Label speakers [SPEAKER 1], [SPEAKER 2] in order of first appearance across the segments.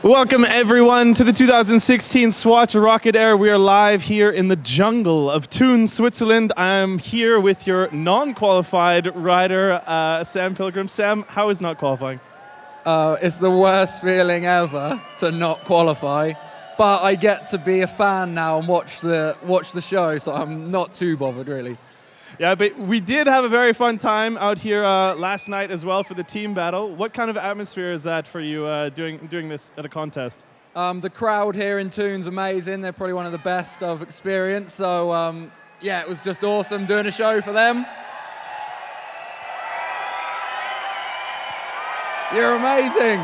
[SPEAKER 1] Welcome everyone to the 2016 Swatch Rocket Air. We are live here in the jungle of Thun, Switzerland. I'm here with your non-qualified rider, Sam Pilgrim. Sam, how is not qualifying?
[SPEAKER 2] It's the worst feeling ever to not qualify, but I get to be a fan now and watch the show, so I'm not too bothered really.
[SPEAKER 1] Yeah, but we did have a very fun time out here last night as well for the team battle. What kind of atmosphere is that for you doing this at a contest?
[SPEAKER 2] The crowd here in Thun's amazing. They're probably one of the best I've experienced. So yeah, it was just awesome doing a show for them. You're amazing.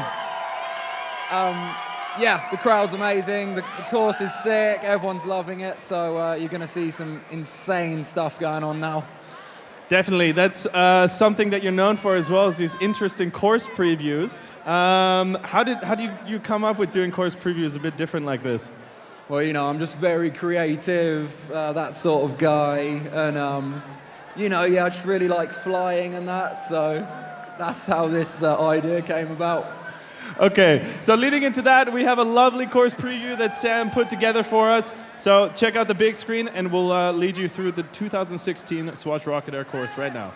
[SPEAKER 2] Yeah, the crowd's amazing. The course is sick. Everyone's loving it. So you're going to see some insane stuff going on now.
[SPEAKER 1] Definitely. That's something that you're known for as well, as these interesting course previews. How do you come up with doing course previews a bit different like this?
[SPEAKER 2] Well, you know, I'm just very creative, that sort of guy. And, you know, yeah, I just really like flying and that. So that's how this idea came about.
[SPEAKER 1] Okay, so leading into that, we have a lovely course preview that Sam put together for us. So check out the big screen and we'll lead you through the 2016 Swatch Rocket Air course right now.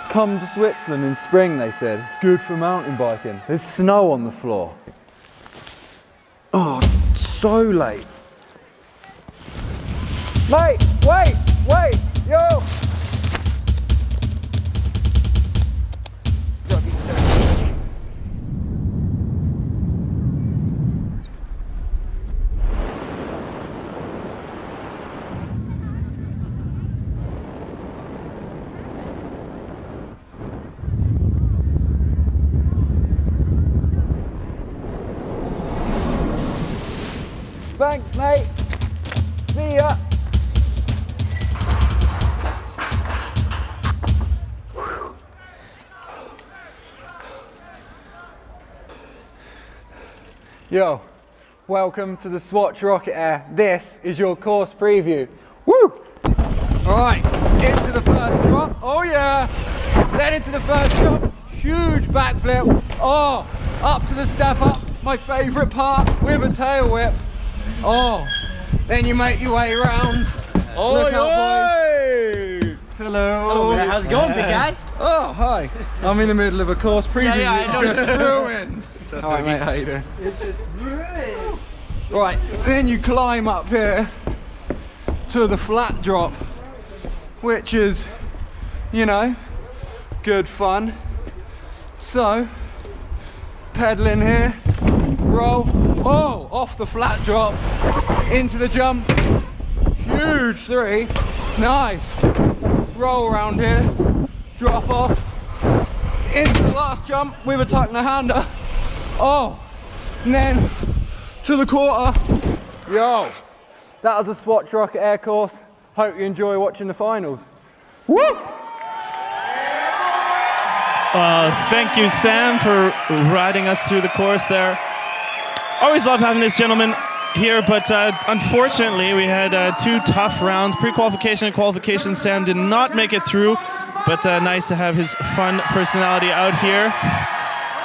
[SPEAKER 3] Come to Switzerland in spring, they said. It's good for mountain biking. There's snow on the floor. Oh, so late. Mate, wait, yo! Thanks, mate. See ya. Yo, welcome to the Swatch Rocket Air. This is your course preview. Woo!
[SPEAKER 2] All right, into the first drop. Oh yeah. Then into the first drop. Huge backflip. Oh, up to the step up. My favorite part with a tail whip. Oh, then you make your way around.
[SPEAKER 1] Oh,
[SPEAKER 2] look out, boys. Hello.
[SPEAKER 4] Hello, man. How's it going, big guy?
[SPEAKER 2] Oh, hi. I'm in the middle of a course preview.
[SPEAKER 4] Yeah, I
[SPEAKER 2] It's
[SPEAKER 4] noticed.
[SPEAKER 2] just ruined. All right, mate, how you doing?
[SPEAKER 4] It's just ruined.
[SPEAKER 2] Right, then you climb up here to the flat drop, which is, you know, good fun. So, pedaling here, roll, oh, off the flat drop, into the jump, huge three, nice. Roll around here, drop off, into the last jump with a tuck and a hander, oh, and then to the quarter.
[SPEAKER 3] Yo, that was a Swatch Rocket Air course. Hope you enjoy watching the finals.
[SPEAKER 2] Woo!
[SPEAKER 1] Thank you, Sam, for riding us through the course there. Always love having this gentleman here, but unfortunately we had two tough rounds, pre-qualification and qualification. Sam did not make it through, but nice to have his fun personality out here.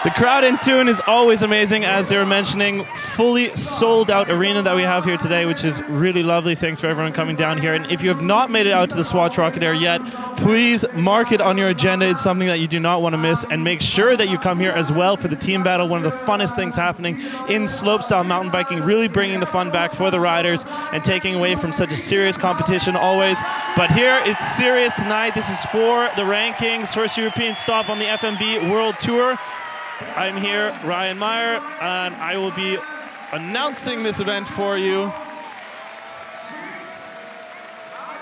[SPEAKER 1] The crowd in Thun is always amazing, as they were mentioning. Fully sold out arena that we have here today, which is really lovely. Thanks for everyone coming down here. And if you have not made it out to the Swatch Rocket Air yet, please mark it on your agenda. It's something that you do not want to miss. And make sure that you come here as well for the team battle, one of the funnest things happening in slopestyle mountain biking, really bringing the fun back for the riders and taking away from such a serious competition always. But here it's serious tonight. This is for the rankings, first European stop on the FMB World Tour. I'm here, Ryan Meyer, and I will be announcing this event for you.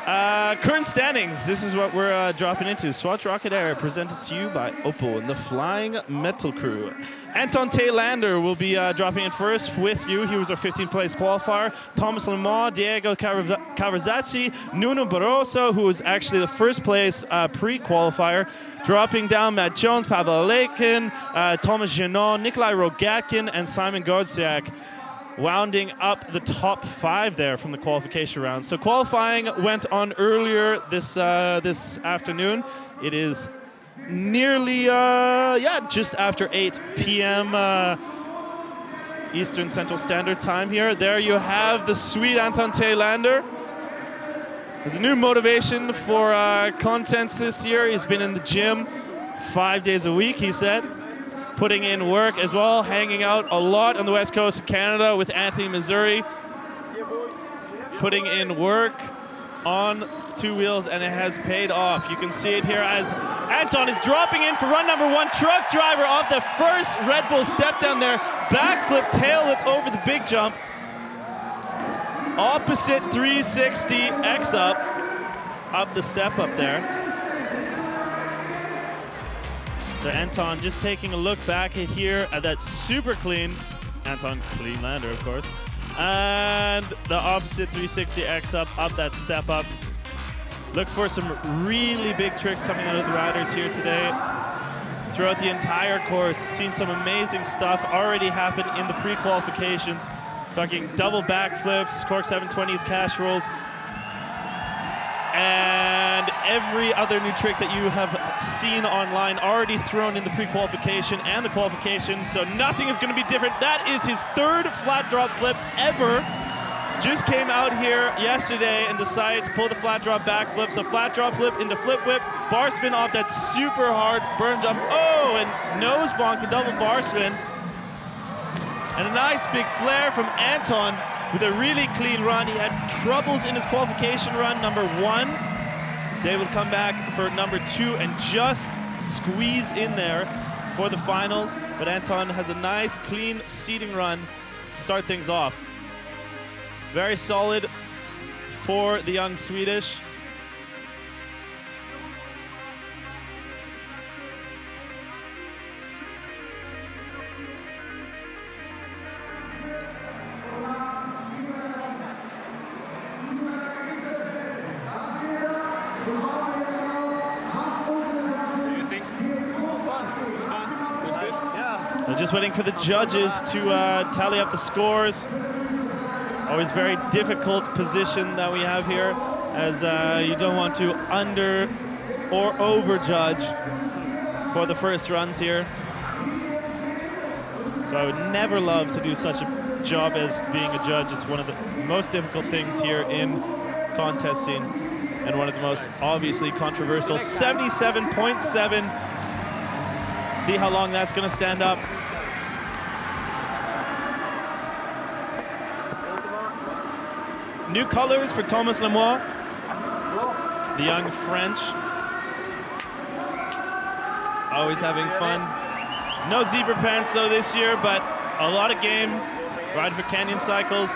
[SPEAKER 1] Current standings, this is what we're dropping into. Swatch Rocket Air presented to you by Opel and the Flying Metal Crew. Anton Thelander will be dropping in first with you. He was our 15th place qualifier. Thomas Lemoine, Diego Caverzasi, Nuno Barroso, who was actually the first place pre-qualifier. Dropping down, Matt Jones, Pavel Alekin, Thomas Genon, Nikolai Rogatkin, and Simon Gordziak. Wounding up the top 5 there from the qualification round. So qualifying went on earlier this afternoon. It is nearly, just after 8 p.m. Eastern Central Standard Time here. There you have the sweet Anton Thelander. There's a new motivation for contents this year. He's been in the gym 5 days a week, he said. Putting in work as well, hanging out a lot on the west coast of Canada with Anthony, Missouri. Putting in work on 2 wheels, and it has paid off. You can see it here as Anton is dropping in for run number 1. Truck driver off the first Red Bull step down there. Backflip, tail whip over the big jump. Opposite 360 X up the step up there. So Anton just taking a look back here at that super clean, Anton Thelander of course, and the opposite 360 X up that step up. Look for some really big tricks coming out of the riders here today. Throughout the entire course, seen some amazing stuff already happen in the pre-qualifications. Talking double backflips, cork 720s, cash rolls, and every other new trick that you have seen online already thrown in the pre-qualification and the qualification, so nothing is going to be different. That is his 3rd flat drop flip ever. Just came out here yesterday and decided to pull the flat drop backflip. So flat drop flip into flip whip, bar spin off that super hard burn jump. Oh, and nose bonk to double bar spin. And a nice big flare from Anton with a really clean run. He had troubles in his qualification run, number 1. He's able to come back for number 2 and just squeeze in there for the finals. But Anton has a nice, clean seating run to start things off. Very solid for the young Swedish. They're just waiting for the judges to tally up the scores. Always very difficult position that we have here, as you don't want to under or over judge for the first runs here. So I would never love to do such a job as being a judge. It's one of the most difficult things here in contest scene, and one of the most obviously controversial. 77.7. See how long that's going to stand up. New colors for Thomas Lemoine, the young French. Always having fun. No zebra pants though this year, but a lot of game. Riding for Canyon Cycles.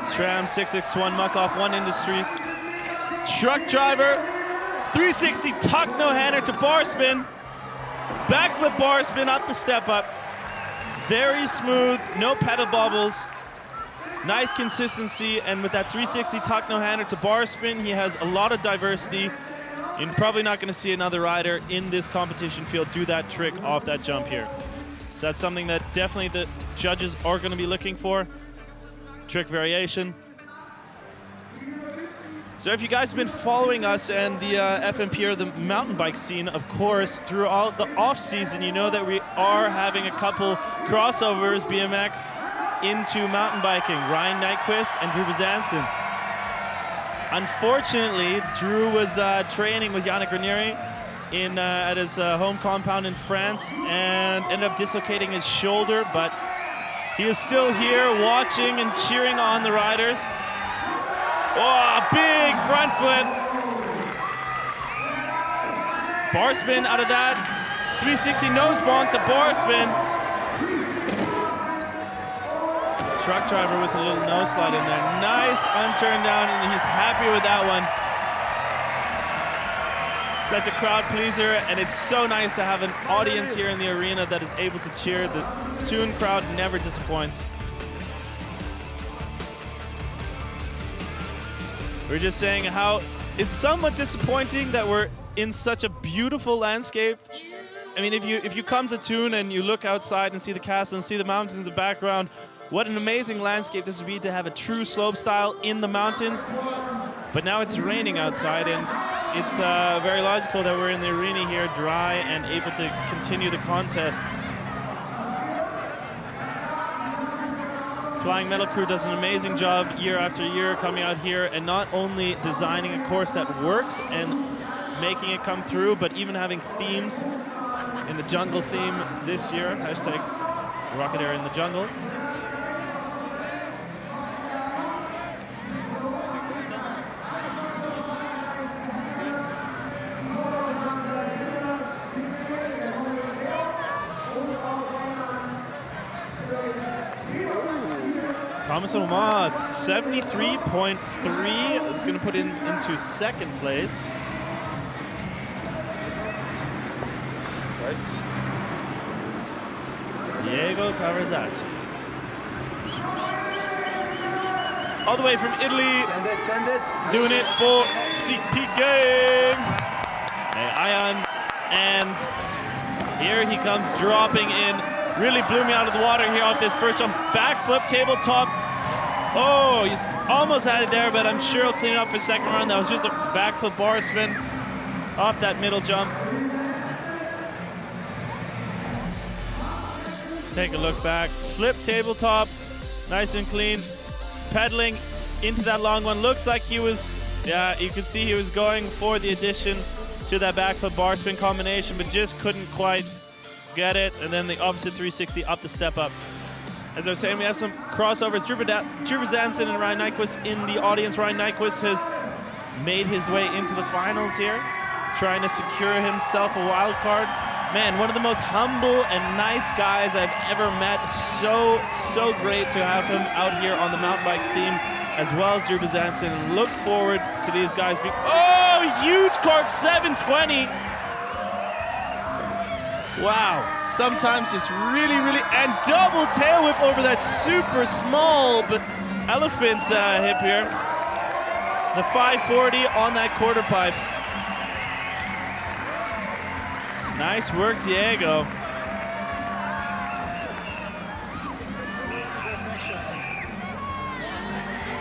[SPEAKER 1] SRAM 661 Muck-Off 1 Industries. Truck driver, 360 tuck no-hander to bar spin. Backflip bar spin up the step up. Very smooth, no pedal bobbles. Nice consistency, and with that 360 tuck no-hander to bar spin, he has a lot of diversity. You're probably not going to see another rider in this competition field do that trick off that jump here. So that's something that definitely the judges are going to be looking for. Trick variation. So if you guys have been following us and the FMP or the mountain bike scene, of course, throughout the off season, you know that we are having a couple crossovers, BMX, into mountain biking. Ryan Nyquist and Drew Bezanson. Unfortunately, Drew was training with Yannick Ranieri at his home compound in France and ended up dislocating his shoulder, but he is still here watching and cheering on the riders. Oh, big front flip. Bar spin out of that. 360 nose bonk, the bar spin. Truck driver with a little nose slide in there. Nice unturned down, and he's happy with that one. Such a crowd pleaser, and it's so nice to have an audience here in the arena that is able to cheer. The Thun crowd never disappoints. We're just saying how it's somewhat disappointing that we're in such a beautiful landscape. I mean, if you come to Thun and you look outside and see the castle and see the mountains in the background, what an amazing landscape this would be to have a true slope style in the mountains. But now it's raining outside, and it's very logical that we're in the arena here, dry and able to continue the contest. Flying Metal Crew does an amazing job year after year coming out here and not only designing a course that works and making it come through, but even having themes in the jungle theme this year. Hashtag Rocket Air in the jungle. Thomas Omar, 73.3 is going to put into second place. Right. Diego Caverzasi. All the way from Italy.
[SPEAKER 3] Send it.
[SPEAKER 1] Doing it for CP Game. Ion. And here he comes dropping in. Really blew me out of the water here off this first jump. Backflip tabletop. Oh, he's almost had it there, but I'm sure he'll clean it up for second round. That was just a backflip bar spin off that middle jump. Take a look back. Flip tabletop. Nice and clean. Pedaling into that long one. Looks like he was, yeah, you can see he was going for the addition to that backflip bar spin combination, but just couldn't quite get it, and then the opposite 360 up the step up. As I was saying, we have some crossovers. Drew Bezanson and Ryan Nyquist in the audience. Ryan Nyquist has made his way into the finals here, trying to secure himself a wild card. Man, one of the most humble and nice guys I've ever met. So great to have him out here on the mountain bike scene, as well as Drew Bezanson. Look forward to these guys being, oh, huge cork 720. Wow, sometimes just really, and double tail whip over that super small but elephant hip here. The 540 on that quarter pipe. Nice work, Diego.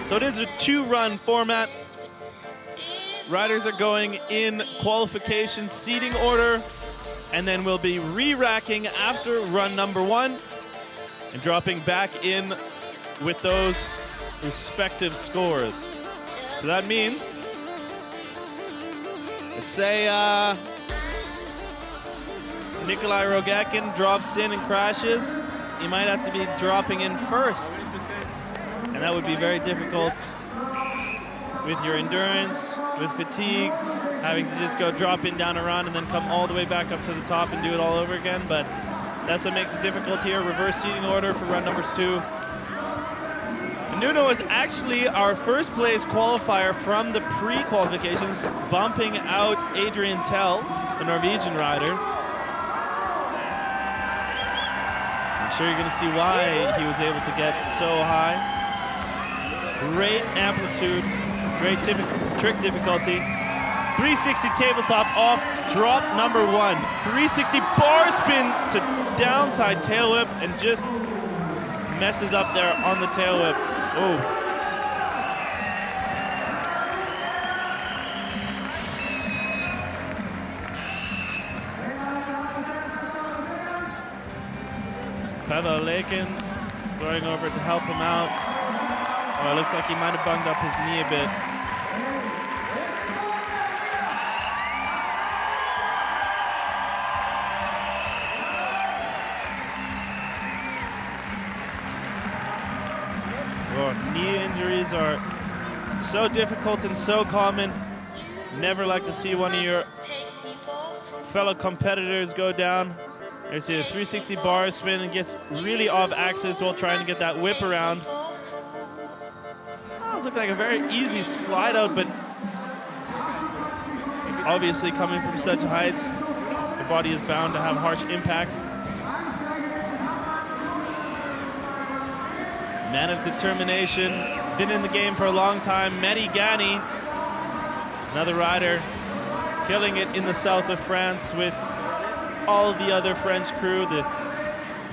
[SPEAKER 1] So it is a 2-run format. Riders are going in qualification seating order, and then we'll be re-racking after run number 1 and dropping back in with those respective scores. So that means, let's say Nikolai Rogatkin drops in and crashes. He might have to be dropping in first, and that would be very difficult with your endurance, with fatigue, having to just go drop in down a run and then come all the way back up to the top and do it all over again. But that's what makes it difficult here. Reverse seating order for run numbers 2. Nuno is actually our first place qualifier from the pre-qualifications, bumping out Adrian Tell, the Norwegian rider. I'm sure you're going to see why he was able to get so high. Great amplitude, great trick difficulty. 360 tabletop off, drop number 1. 360 bar spin to downside tail whip and just messes up there on the tail whip. Oh. Lemoine going over to help him out. Oh, it looks like he might have bunged up his knee a bit. Oh, knee injuries are so difficult and so common. Never like to see one of your fellow competitors go down. There's a 360 bar spin and gets really off axis while trying to get that whip around. Oh, looked like a very easy slide out, but obviously coming from such heights, the body is bound to have harsh impacts. Man of determination, been in the game for a long time. Mehdi Gani, another rider, killing it in the south of France with all the other French crew, the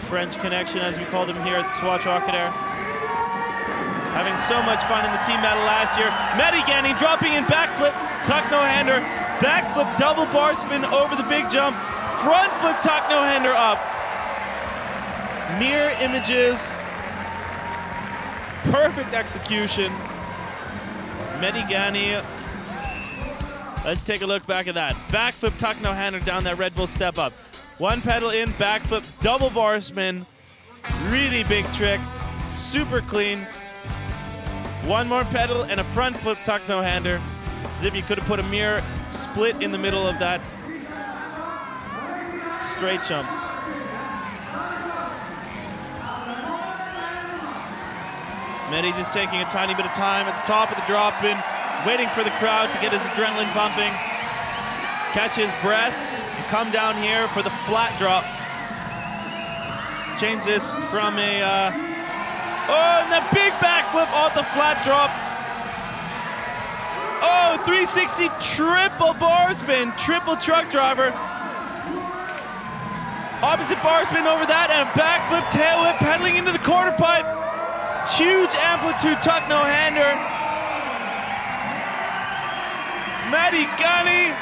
[SPEAKER 1] French connection as we call them here at Swatch Rocket Air. Having so much fun in the team battle last year. Mehdi Gani dropping in backflip, tuck no-hander, backflip double bar spin over the big jump, front flip tuck no-hander up. Mirror images, perfect execution. Mehdi Gani. Let's take a look back at that. Backflip tuck no-hander down that Red Bull step up. One pedal in, backflip, double bar spin. Really big trick, super clean. One more pedal and a front flip tuck no-hander. As if you could have put a mirror split in the middle of that straight jump. Mehdi just taking a tiny bit of time at the top of the drop-in, waiting for the crowd to get his adrenaline pumping, catch his breath, and come down here for the flat drop. Change this from a, oh, and the big backflip off the flat drop. Oh, 360 triple bar spin, triple truck driver. Opposite bar spin over that, and a backflip tail whip pedaling into the quarter pipe. Huge amplitude tuck no-hander. Mehdi Gani.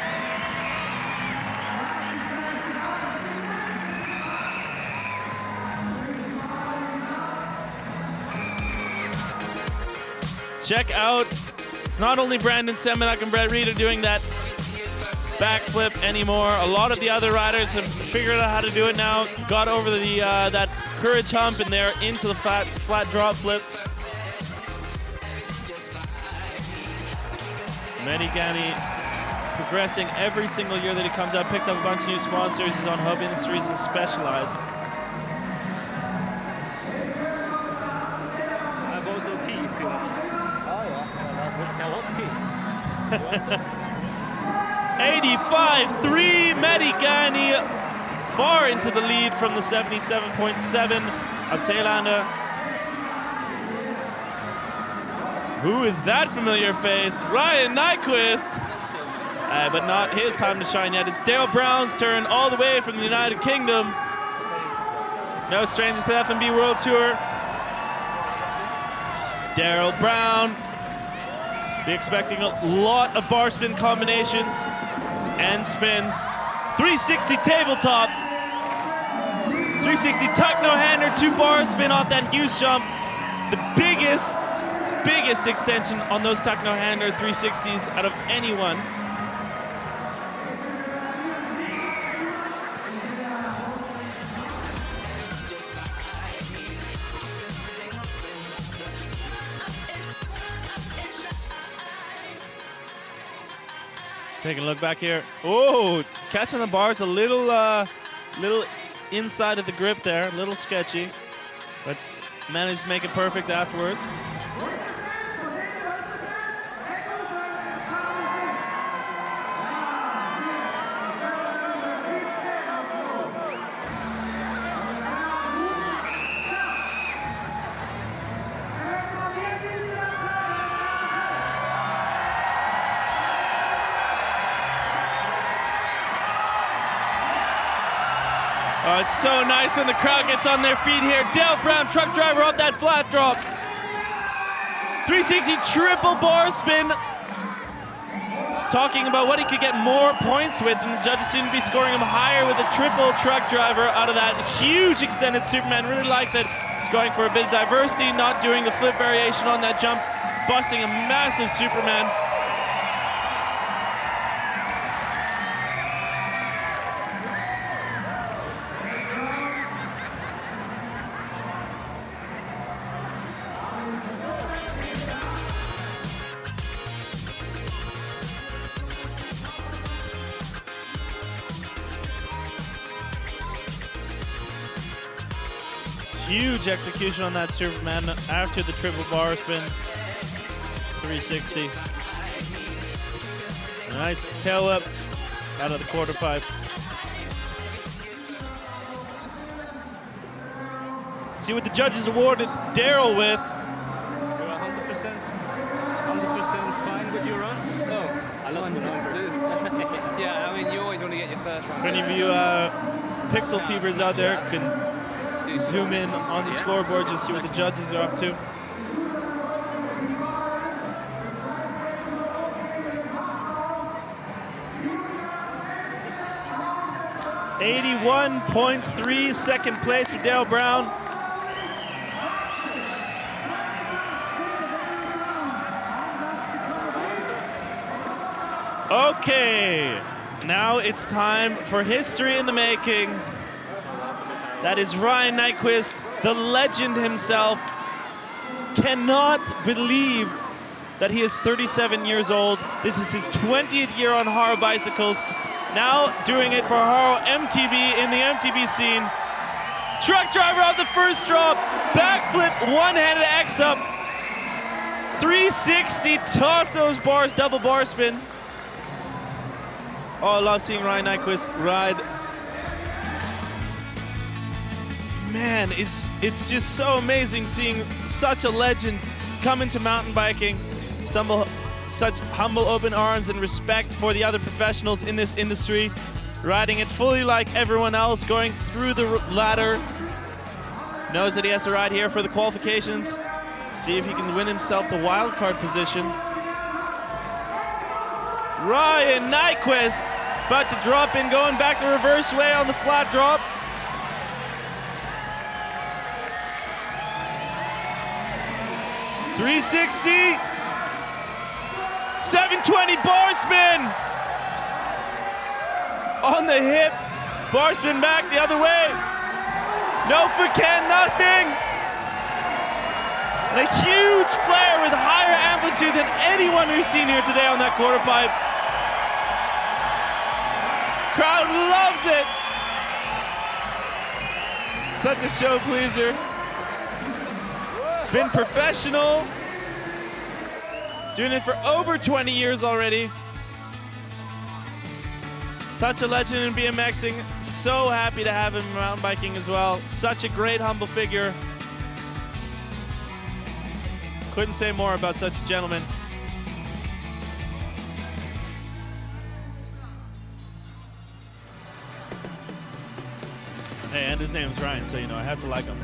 [SPEAKER 1] Check out, it's not only Brandon Semenuk and Brett Reed are doing that backflip anymore. A lot of the other riders have figured out how to do it now. Got over the that courage hump and they're into the flat drop flips. Mehdi Gani progressing every single year that he comes out. Picked up a bunch of new sponsors. He's on Hub Industries and Specialized.
[SPEAKER 5] I've also tea if you want. Oh yeah, that's a lot tea.
[SPEAKER 1] 85.3, Mehdi Gani far into the lead from the 77.7 of Thelander. Who is that familiar face? Ryan Nyquist. But not his time to shine yet. It's Daryl Brown's turn all the way from the United Kingdom. No strangers to the FMB World Tour. Daryl Brown. Be expecting a lot of bar spin combinations and spins. 360 tabletop. 360 tuck no-hander, 2 bar spin off that huge jump. The biggest extension on those tuck no-hander 360s out of anyone. Taking a look back here. Oh, catching the bars a little inside of the grip there, a little sketchy, but managed to make it perfect afterwards. Oh, it's so nice when the crowd gets on their feet here. Daryl Brown, truck driver, off that flat drop. 360 triple bar spin. Just talking about what he could get more points with, and the judges seem to be scoring him higher with a triple truck driver out of that huge extended Superman. Really like that he's going for a bit of diversity, not doing the flip variation on that jump, busting a massive Superman. Huge execution on that Superman after the triple bar spin. 360. Nice tail whip out of the quarter pipe. See what the judges awarded Daryl with.
[SPEAKER 5] You're 100% fine with your run?
[SPEAKER 4] Oh,
[SPEAKER 5] I lost my number.
[SPEAKER 4] yeah, I mean, you always want to get your first round.
[SPEAKER 1] For any of you pixel peepers out there, can zoom in on the scoreboard, just see what the judges are up to. .3 second place for Daryl Brown. Okay, now it's time for history in the making. That is Ryan Nyquist, the legend himself. Cannot believe that he is 37 years old. This is his 20th year on Haro bicycles. Now doing it for Haro MTB in the MTB scene. Truck driver on the first drop. Backflip, one-handed X up. 360, toss those bars, double bar spin. Oh, I love seeing Ryan Nyquist ride. Man, it's just so amazing seeing such a legend come into mountain biking. Such humble open arms and respect for the other professionals in this industry. Riding it fully like everyone else, going through the ladder. Knows that he has to ride here for the qualifications. See if he can win himself the wild card position. Ryan Nyquist about to drop in, going back the reverse way on the flat drop. .360, 720 bar spin on the hip, bar spin back the other way. No for Ken, nothing. And a huge flare with higher amplitude than anyone we've seen here today on that quarter pipe. Crowd loves it. Such a show pleaser. It's been professional. Doing it for over 20 years already. Such a legend in BMXing. So happy to have him in mountain biking as well. Such a great, humble figure. Couldn't say more about such a gentleman. Hey, and his name's Ryan, so you know I have to like him.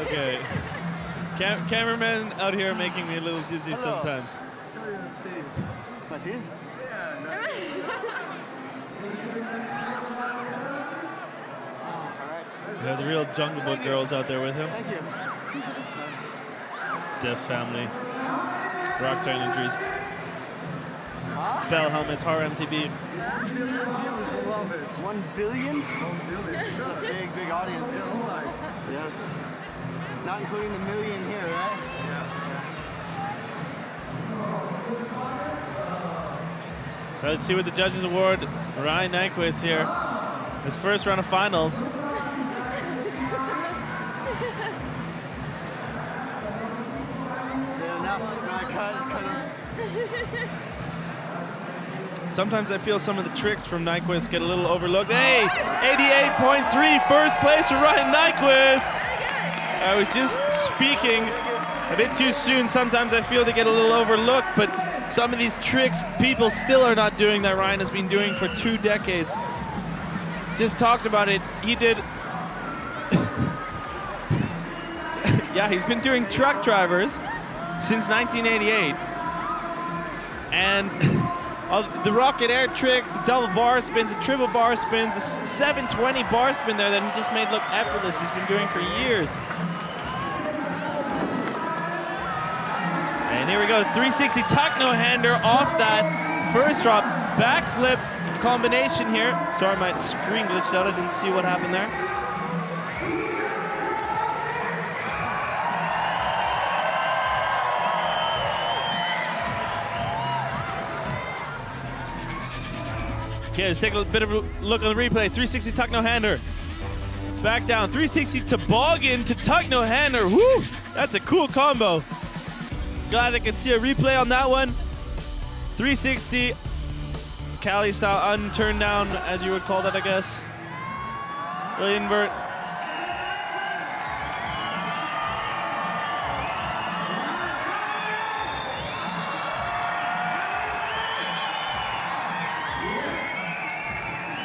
[SPEAKER 1] Okay. Cameraman out here making me a little dizzy sometimes.
[SPEAKER 5] My team?
[SPEAKER 1] We have the real Jungle Book girls out there with him.
[SPEAKER 5] Thank you.
[SPEAKER 1] Deaf family. Rockstar injuries. Bell helmets, Haro MTB.
[SPEAKER 5] 1 billion? 1 billion. It's a big, big audience. Yes. Not including the million here, right?
[SPEAKER 1] So let's see what the judges award Ryan Nyquist here. His first round of finals. Sometimes I feel some of the tricks from Nyquist get a little overlooked. Hey, 88.3, first place for Ryan Nyquist. I was just speaking a bit too soon. Sometimes I feel they get a little overlooked, but some of these tricks people still are not doing that Ryan has been doing for 2 decades. Just talked about it. He did. Yeah, he's been doing truck drivers since 1988. And the Rocket Air tricks, the double bar spins, the triple bar spins, the 720 bar spin there that he just made look effortless. He's been doing for years. And here we go, 360 tuck no hander off that first drop, backflip combination here. Sorry, my screen glitched out. I didn't see what happened there. Okay, let's take a bit of a look on the replay. 360 tuck no hander. Back down. 360 toboggan to tuck no hander. Woo! That's a cool combo. Glad I can see a replay on that one. 360 Cali style unturned down, as you would call that, I guess. Really invert.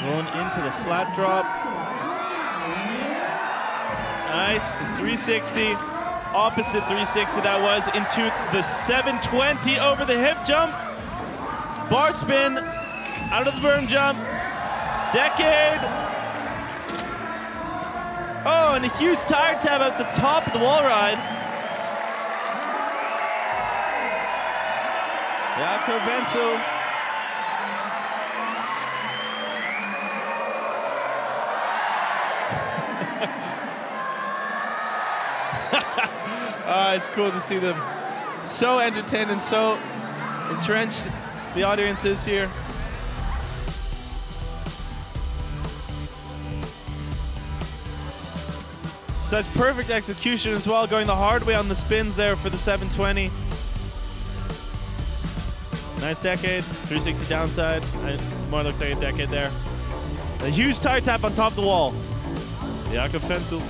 [SPEAKER 1] Going into the flat drop. Nice, 360. Opposite 360 that was, into the 720 over the hip jump. Bar spin, out of the berm jump. Decade. Oh, and a huge tire tab at the top of the wall ride. Yeah, Caverzasi. It's cool to see them so entertained and so entrenched, the audience is here. Such perfect execution as well, going the hard way on the spins there for the 720. Nice decade, 360 downside. More looks like a decade there. A huge tire tap on top of the wall. Jakob Fensel.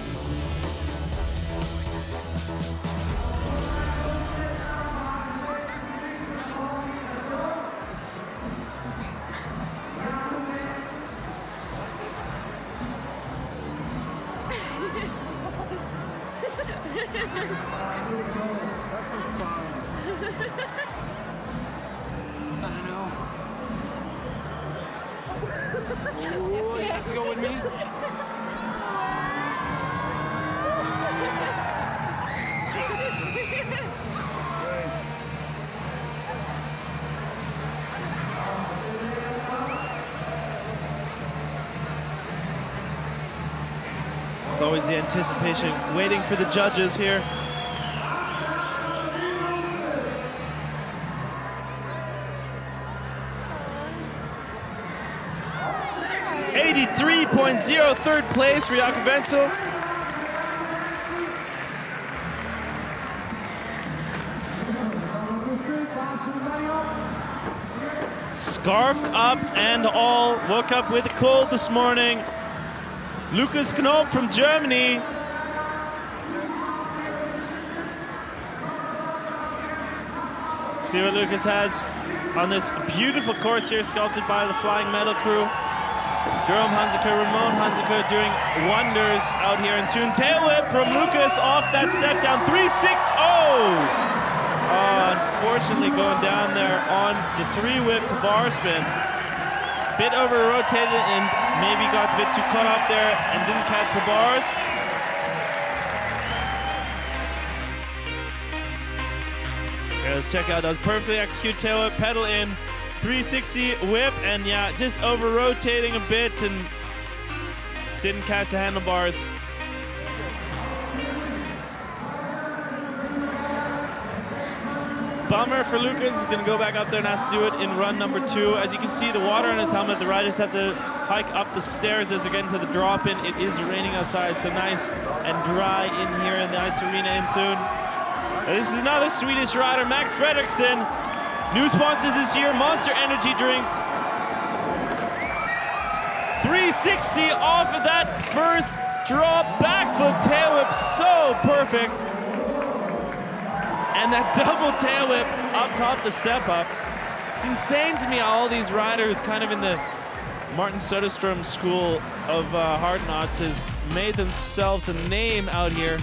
[SPEAKER 1] It's always the anticipation, waiting for the judges here. .0, third place for Jakob Fensel. Scarfed up and all, woke up with a cold this morning. Lukas Knob from Germany. See what Lukas has on this beautiful course here, sculpted by the Flying Metal crew. Jerome Hansaker, Ramon Hansaker doing wonders out here in Thun. Tail whip from Lukas off that step down. 360. Oh! Unfortunately going down there on the 3-whip to bar spin. Bit over rotated and maybe got a bit too caught up there and didn't catch the bars. Okay, let's check out. That was perfectly executed tail whip, pedal in. 360 whip, and yeah, just over rotating a bit and didn't catch the handlebars. Bummer for Lukas. He's going to go back up there and have to do it in run number 2. As you can see, the water on his helmet, the riders have to hike up the stairs as they're getting to the drop-in. It is raining outside, so nice and dry in here in the ice arena in Thun. This is another Swedish rider, Max Fredrikson. New sponsors this year, Monster Energy drinks. 360 off of that first drop, backflip tail whip, so perfect. And that double tail whip up top the step up. It's insane to me how all these riders kind of in the Martin Soderstrom school of hard knots has made themselves a name out here.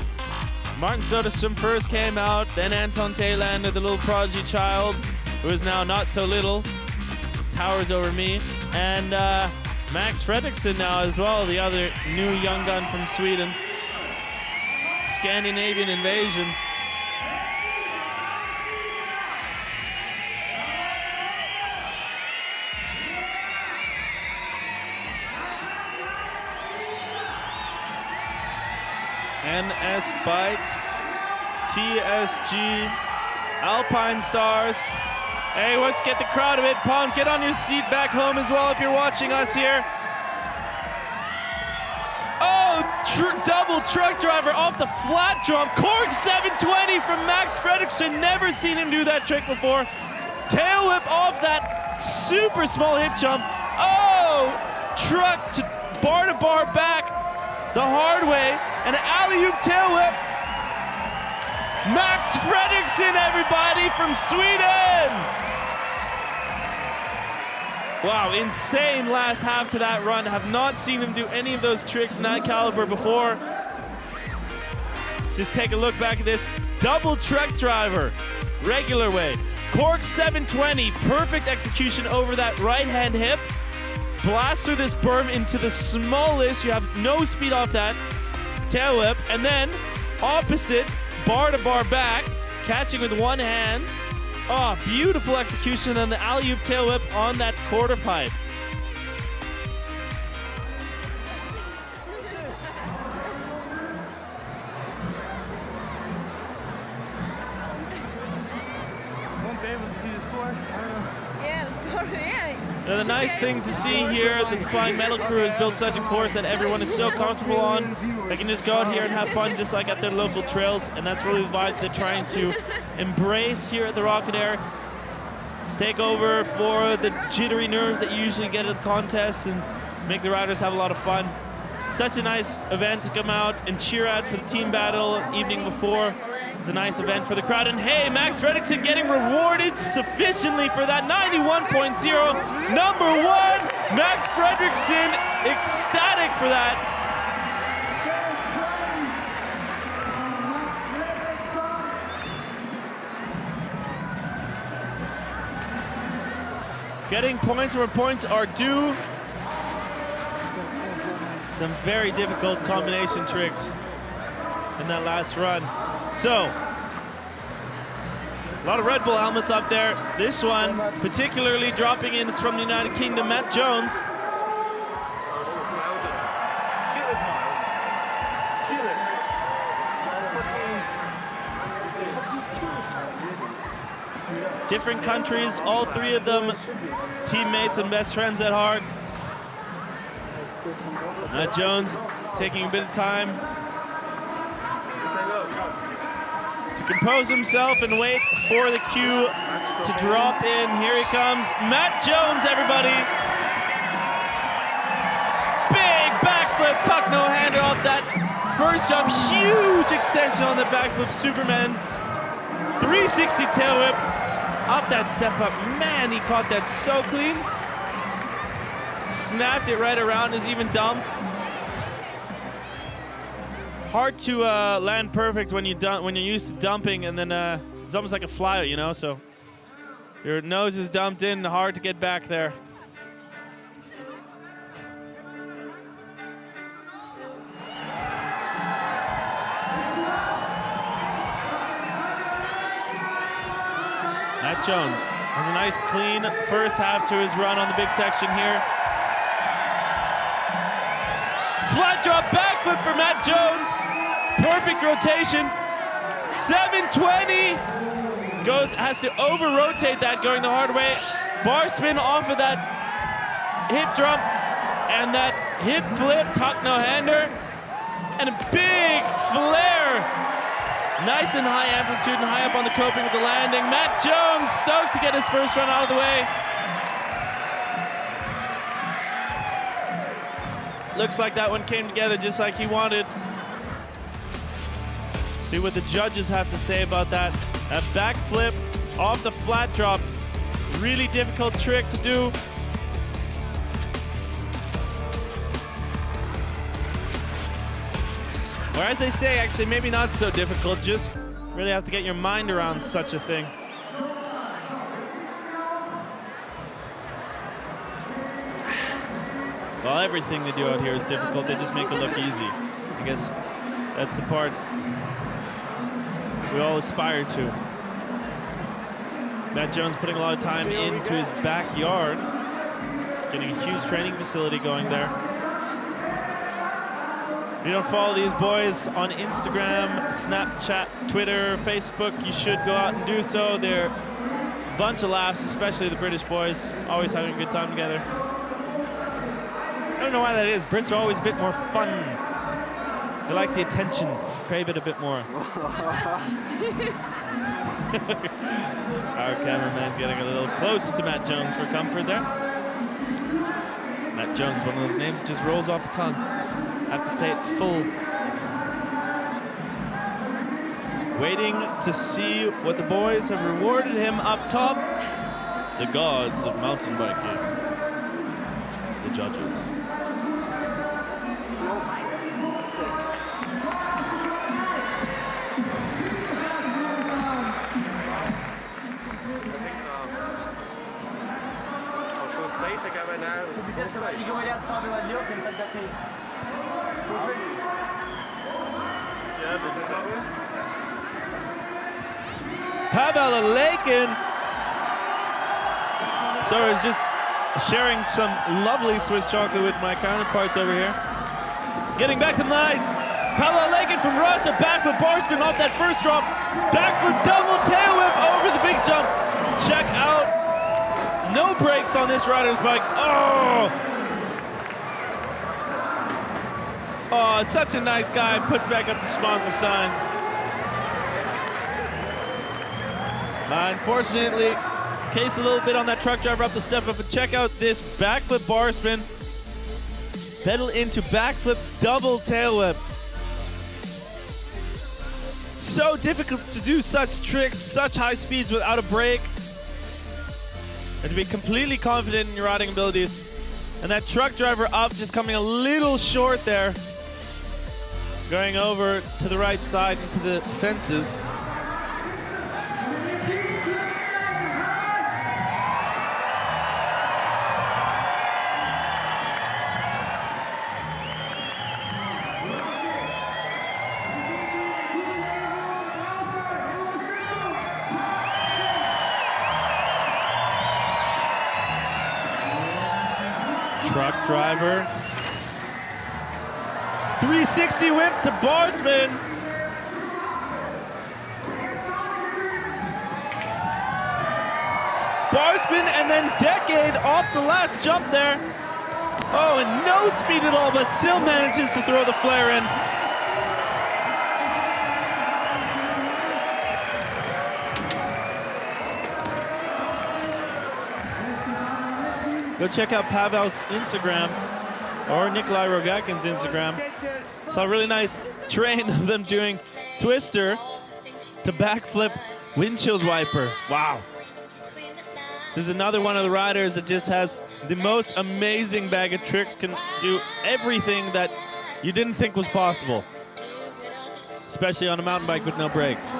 [SPEAKER 1] Martin Soderstrom first came out, then Anton Thelander, the little prodigy child, who is now not so little, towers over me, and Max Fredrikson now as well, the other new young gun from Sweden. Scandinavian invasion. NS Bikes, TSG, Alpine Stars. Hey, let's get the crowd a bit pumped. Get on your seat back home as well if you're watching us here. Oh, double truck driver off the flat jump. Cork 720 from Max Fredrikson. Never seen him do that trick before. Tail whip off that super small hip jump. Oh, truck to bar back the hard way. An alley-oop tail whip. Max Fredrikson, everybody, from Sweden. Wow, insane last half to that run. Have not seen him do any of those tricks in that caliber before. Let's just take a look back at this. Double truck driver, regular way. Cork 720, perfect execution over that right-hand hip. Blast through this berm into the smallest. You have no speed off that. Tail whip, and then opposite, bar to bar back, catching with one hand. Oh, beautiful execution, and then the alley-oop tail whip on that quarter pipe.
[SPEAKER 5] Won't be able to see the score.
[SPEAKER 6] Yeah, the score, yeah.
[SPEAKER 1] Now, the nice thing to see here, the Flying Metal crew has built such a course that everyone is so comfortable on. They can just go out here and have fun just like at their local trails, and that's really the vibe they're trying to embrace here at the Rocket Air. Just take over for the jittery nerves that you usually get at the contest and make the riders have a lot of fun. Such a nice event to come out and cheer at for the team battle evening before. It's a nice event for the crowd. And hey, Max Fredrikson getting rewarded sufficiently for that 91.0. Number one, Max Fredrikson, ecstatic for that. Getting points where points are due. Some very difficult combination tricks in that last run. So, a lot of Red Bull helmets up there. This one, particularly dropping in, it's from the United Kingdom, Matt Jones. Different countries, all three of them teammates and best friends at heart. Matt Jones taking a bit of time to compose himself and wait for the cue to drop in. Here he comes, Matt Jones, everybody. Big backflip, tuck no hander off that first jump. Huge extension on the backflip, Superman. 360 tail whip. Up that step up, man, he caught that so clean. Snapped it right around, is even dumped. Hard to land perfect when you're used to dumping, and then it's almost like a flyout, you know. So your nose is dumped in, hard to get back there. Matt Jones has a nice clean first half to his run on the big section here. Flat drop backflip for Matt Jones. Perfect rotation. 720. Has to over-rotate that going the hard way. Bar spin off of that hip jump and that hip flip, tuck no hander. And a big flare. Nice and high amplitude and high up on the coping with the landing. Matt Jones stoked to get his first run out of the way. Looks like that one came together just like he wanted. See what the judges have to say about that. A backflip off the flat drop. Really difficult trick to do. Or as they say, actually, maybe not so difficult, just really have to get your mind around such a thing. Well, everything they do out here is difficult. They just make it look easy. I guess that's the part we all aspire to. Matt Jones putting a lot of time into his backyard, getting a huge training facility going there. If you don't follow these boys on Instagram, Snapchat, Twitter, Facebook, you should go out and do so. They're a bunch of laughs, especially the British boys, always having a good time together. I don't know why that is. Brits are always a bit more fun. They like the attention, crave it a bit more. Our cameraman getting a little close to Matt Jones for comfort there. Matt Jones, one of those names, just rolls off the tongue. Have to say it full. Waiting to see what the boys have rewarded him up top. The gods of mountain biking. The judges. Pavel Aleikin. So I was just sharing some lovely Swiss chocolate with my counterparts over here. Getting back in line. Pavel Aleikin from Russia, backflip bar spin off that first drop. Backflip double tail whip over the big jump. Check out. No brakes on this rider's bike. Oh, such a nice guy. Puts back up the sponsor signs. Unfortunately, case a little bit on that truck driver up the step up, but check out this backflip bar spin. Pedal into backflip double tail whip. So difficult to do such tricks, such high speeds without a brake. And to be completely confident in your riding abilities. And that truck driver up just coming a little short there. Going over to the right side into the fences. Truck driver. 360 whip to bar spin. Bar spin and then decade off the last jump there. Oh, and no speed at all, but still manages to throw the flare in. Go check out Pavel's Instagram or Nikolai Rogatkin's Instagram. Saw a really nice train of them doing twister to backflip windshield wiper. Wow. This is another one of the riders that just has the most amazing bag of tricks, can do everything that you didn't think was possible, especially on a mountain bike with no brakes.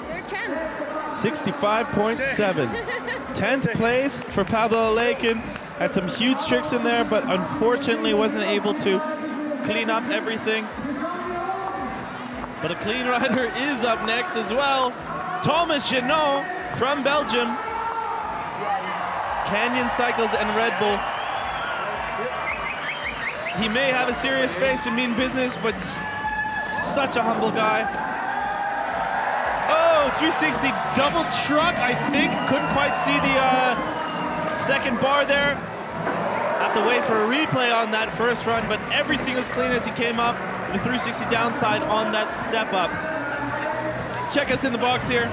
[SPEAKER 6] You're 10.
[SPEAKER 1] 65.7. 10th place for Pavel Aleikin. Had some huge tricks in there, but unfortunately wasn't able to clean up everything. But a clean rider is up next as well. Thomas Genot from Belgium. Canyon Cycles and Red Bull. He may have a serious face and mean business, but such a humble guy. Oh, 360 double truck, I think. Couldn't quite see the second bar there. have to wait for a replay on that first run, but everything was clean as he came up. The 360 downside on that step up. Check us in the box here.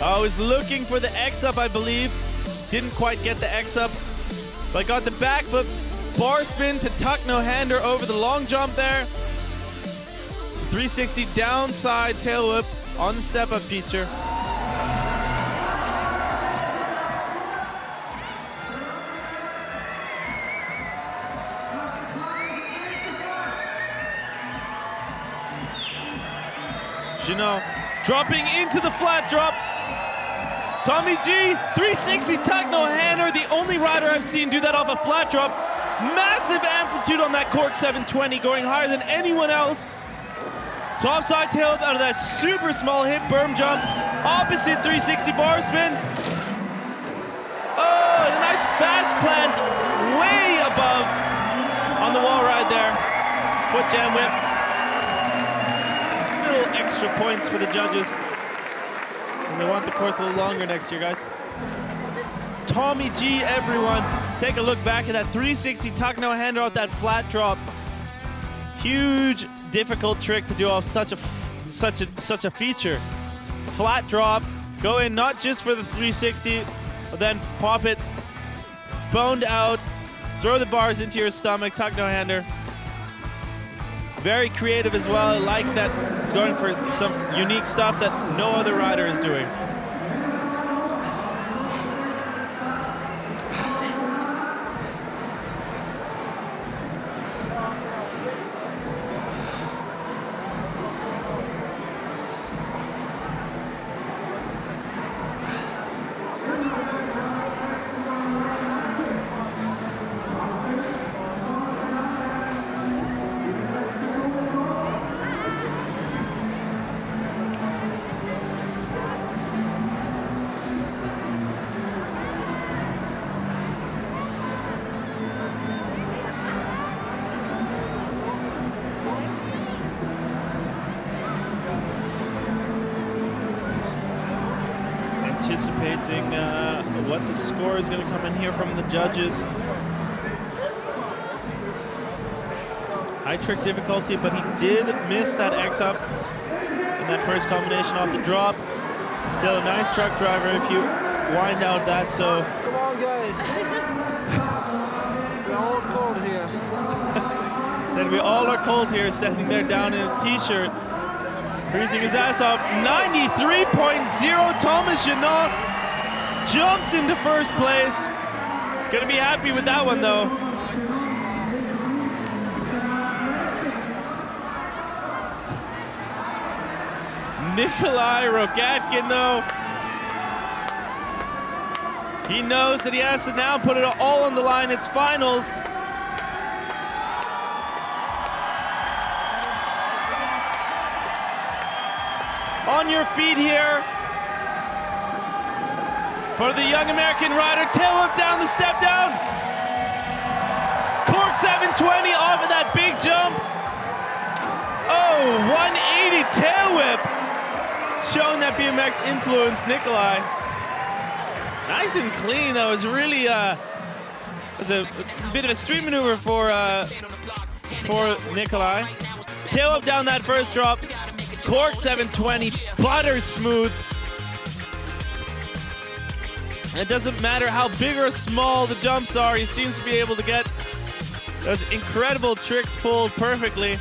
[SPEAKER 1] I was looking for the X up, I believe. Didn't quite get the X up, but got the back flip, bar spin to tuck no hander over the long jump there. 360 downside tail whip on the step up feature. Jeannot dropping into the flat drop. Tommy G, 360 tuck no hander, the only rider I've seen do that off a flat drop. Massive amplitude on that cork 720, going higher than anyone else. Topside tail out of that super small hip berm jump. Opposite 360 bar spin. Oh, and a nice fast plant way above on the wall ride there. Foot jam whip. Little extra points for the judges. And they want the course a little longer next year, guys. Tommy G, everyone. Take a look back at that 360 tuck no hander off that flat drop. Huge, difficult trick to do off such a feature. Flat drop, go in not just for the 360, but then pop it, boned out, throw the bars into your stomach, tuck no hander. Very creative as well. I like that it's going for some unique stuff that no other rider is doing. Anticipating what the score is going to come in here from the judges. High trick difficulty, but he did miss that X up in that first combination off the drop. Still a nice truck driver if you wind out that, so.
[SPEAKER 5] Come on, guys. We're all cold here.
[SPEAKER 1] Said we all are cold here, standing there down in a t-shirt. Freezing his ass off. 93.0. Thomas Jeannot jumps into first place. He's gonna be happy with that one though. Nikolai Rogatkin though. He knows that he has to now put it all on the line. It's finals. On your feet here for the young American rider. Tail whip down the step down. Cork 720 off of that big jump. Oh, 180 tail whip. Showing that BMX influence, Nikolai. Nice and clean. That was really was a bit of a street maneuver for Nikolai. Tail whip down that first drop. Cork 720, butter smooth. And it doesn't matter how big or small the jumps are, he seems to be able to get those incredible tricks pulled perfectly.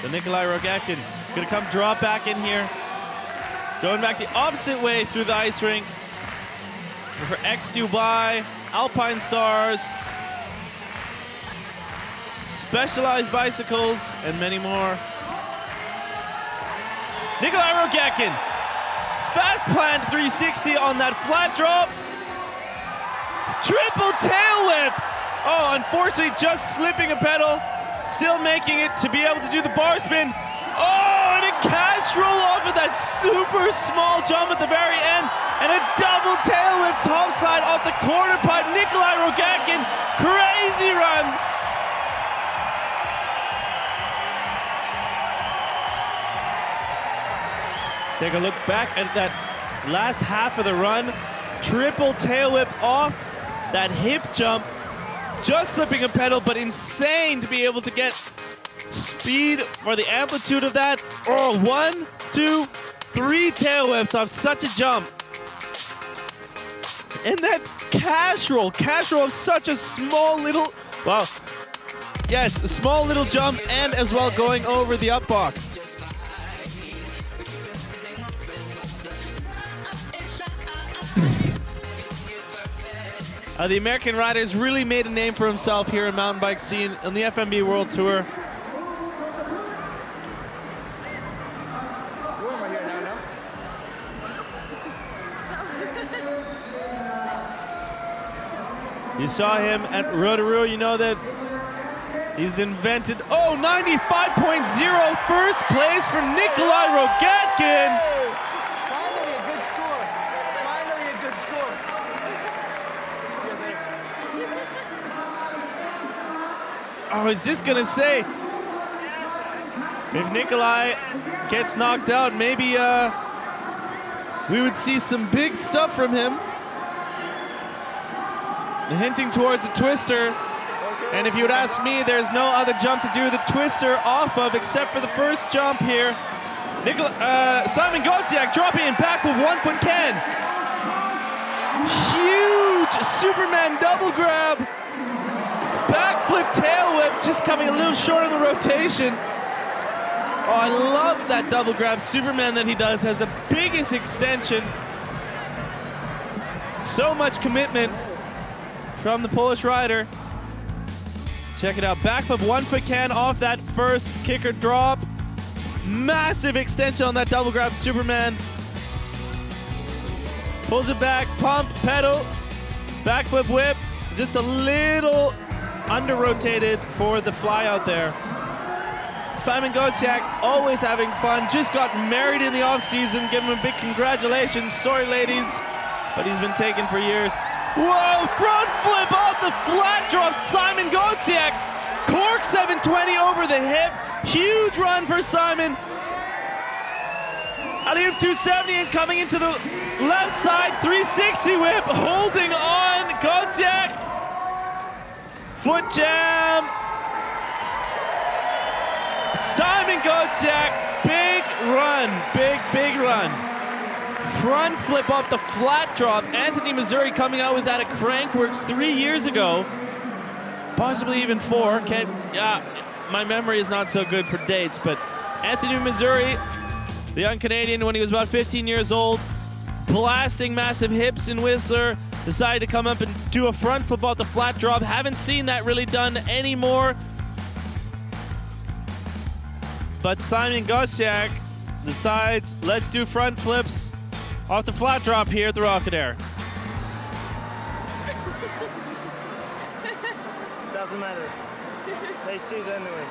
[SPEAKER 1] So Nikolai Rogatkin gonna come drop back in here. Going back the opposite way through the ice rink. For X Dubai, Alpine SARS, Specialized bicycles, and many more. Nikolai Rogatkin, fast plant 360 on that flat drop. Triple tail whip. Oh, unfortunately, just slipping a pedal. Still making it to be able to do the bar spin. Oh, and a cash roll off of that super small jump at the very end. And a double tail whip topside off the corner pipe. Nikolai Rogatkin, crazy run. Take a look back at that last half of the run. Triple tail whip off that hip jump. Just slipping a pedal, but insane to be able to get speed for the amplitude of that. Oh, 1, 2, 3 tail whips off such a jump. And that cash roll of such a small little, wow. Yes, a small little jump and as well going over the up box. The American rider has really made a name for himself here in mountain bike scene on the FMB World Tour. You saw him at Rotorua, you know that he's invented, 95.0, first place for Nikolai Rogatkin.
[SPEAKER 5] Finally a good score. Finally a good score.
[SPEAKER 1] I was just gonna say, if Nikolai gets knocked out, maybe we would see some big stuff from him. Hinting towards a twister. And if you would ask me, there's no other jump to do the twister off of except for the first jump here. Simon Gociak dropping in back with 1 foot Ken. Huge Superman double grab. Backflip tail whip, just coming a little short of the rotation. Oh, I love that double grab Superman that he does. Has the biggest extension. So much commitment from the Polish rider. Check it out, backflip 1 foot can off that first kicker drop. Massive extension on that double grab Superman. Pulls it back, pump, pedal, backflip whip. Just a little under rotated for the fly out there. Simon Gociak always having fun, just got married in the off season. Give him a big congratulations. Sorry ladies, but he's been taken for years. Whoa, front flip off the flat drop, Simon Gociak. Cork 720 over the hip. Huge run for Simon. Alley-oop 270 and coming into the left side, 360 whip, holding on, Gociak. Foot jam. Simon Gociak, big run, big run. Front flip off the flat drop. Anthony Missouri coming out with that at Crankworks 3 years ago. Possibly even 4. My memory is not so good for dates, but Anthony Missouri, the young Canadian, when he was about 15 years old, blasting massive hips in Whistler, decided to come up and do a front flip off the flat drop. Haven't seen that really done anymore. But Simon Gociak decides, let's do front flips off the flat drop here at the Rocket Air.
[SPEAKER 5] Doesn't matter. They see it anyway.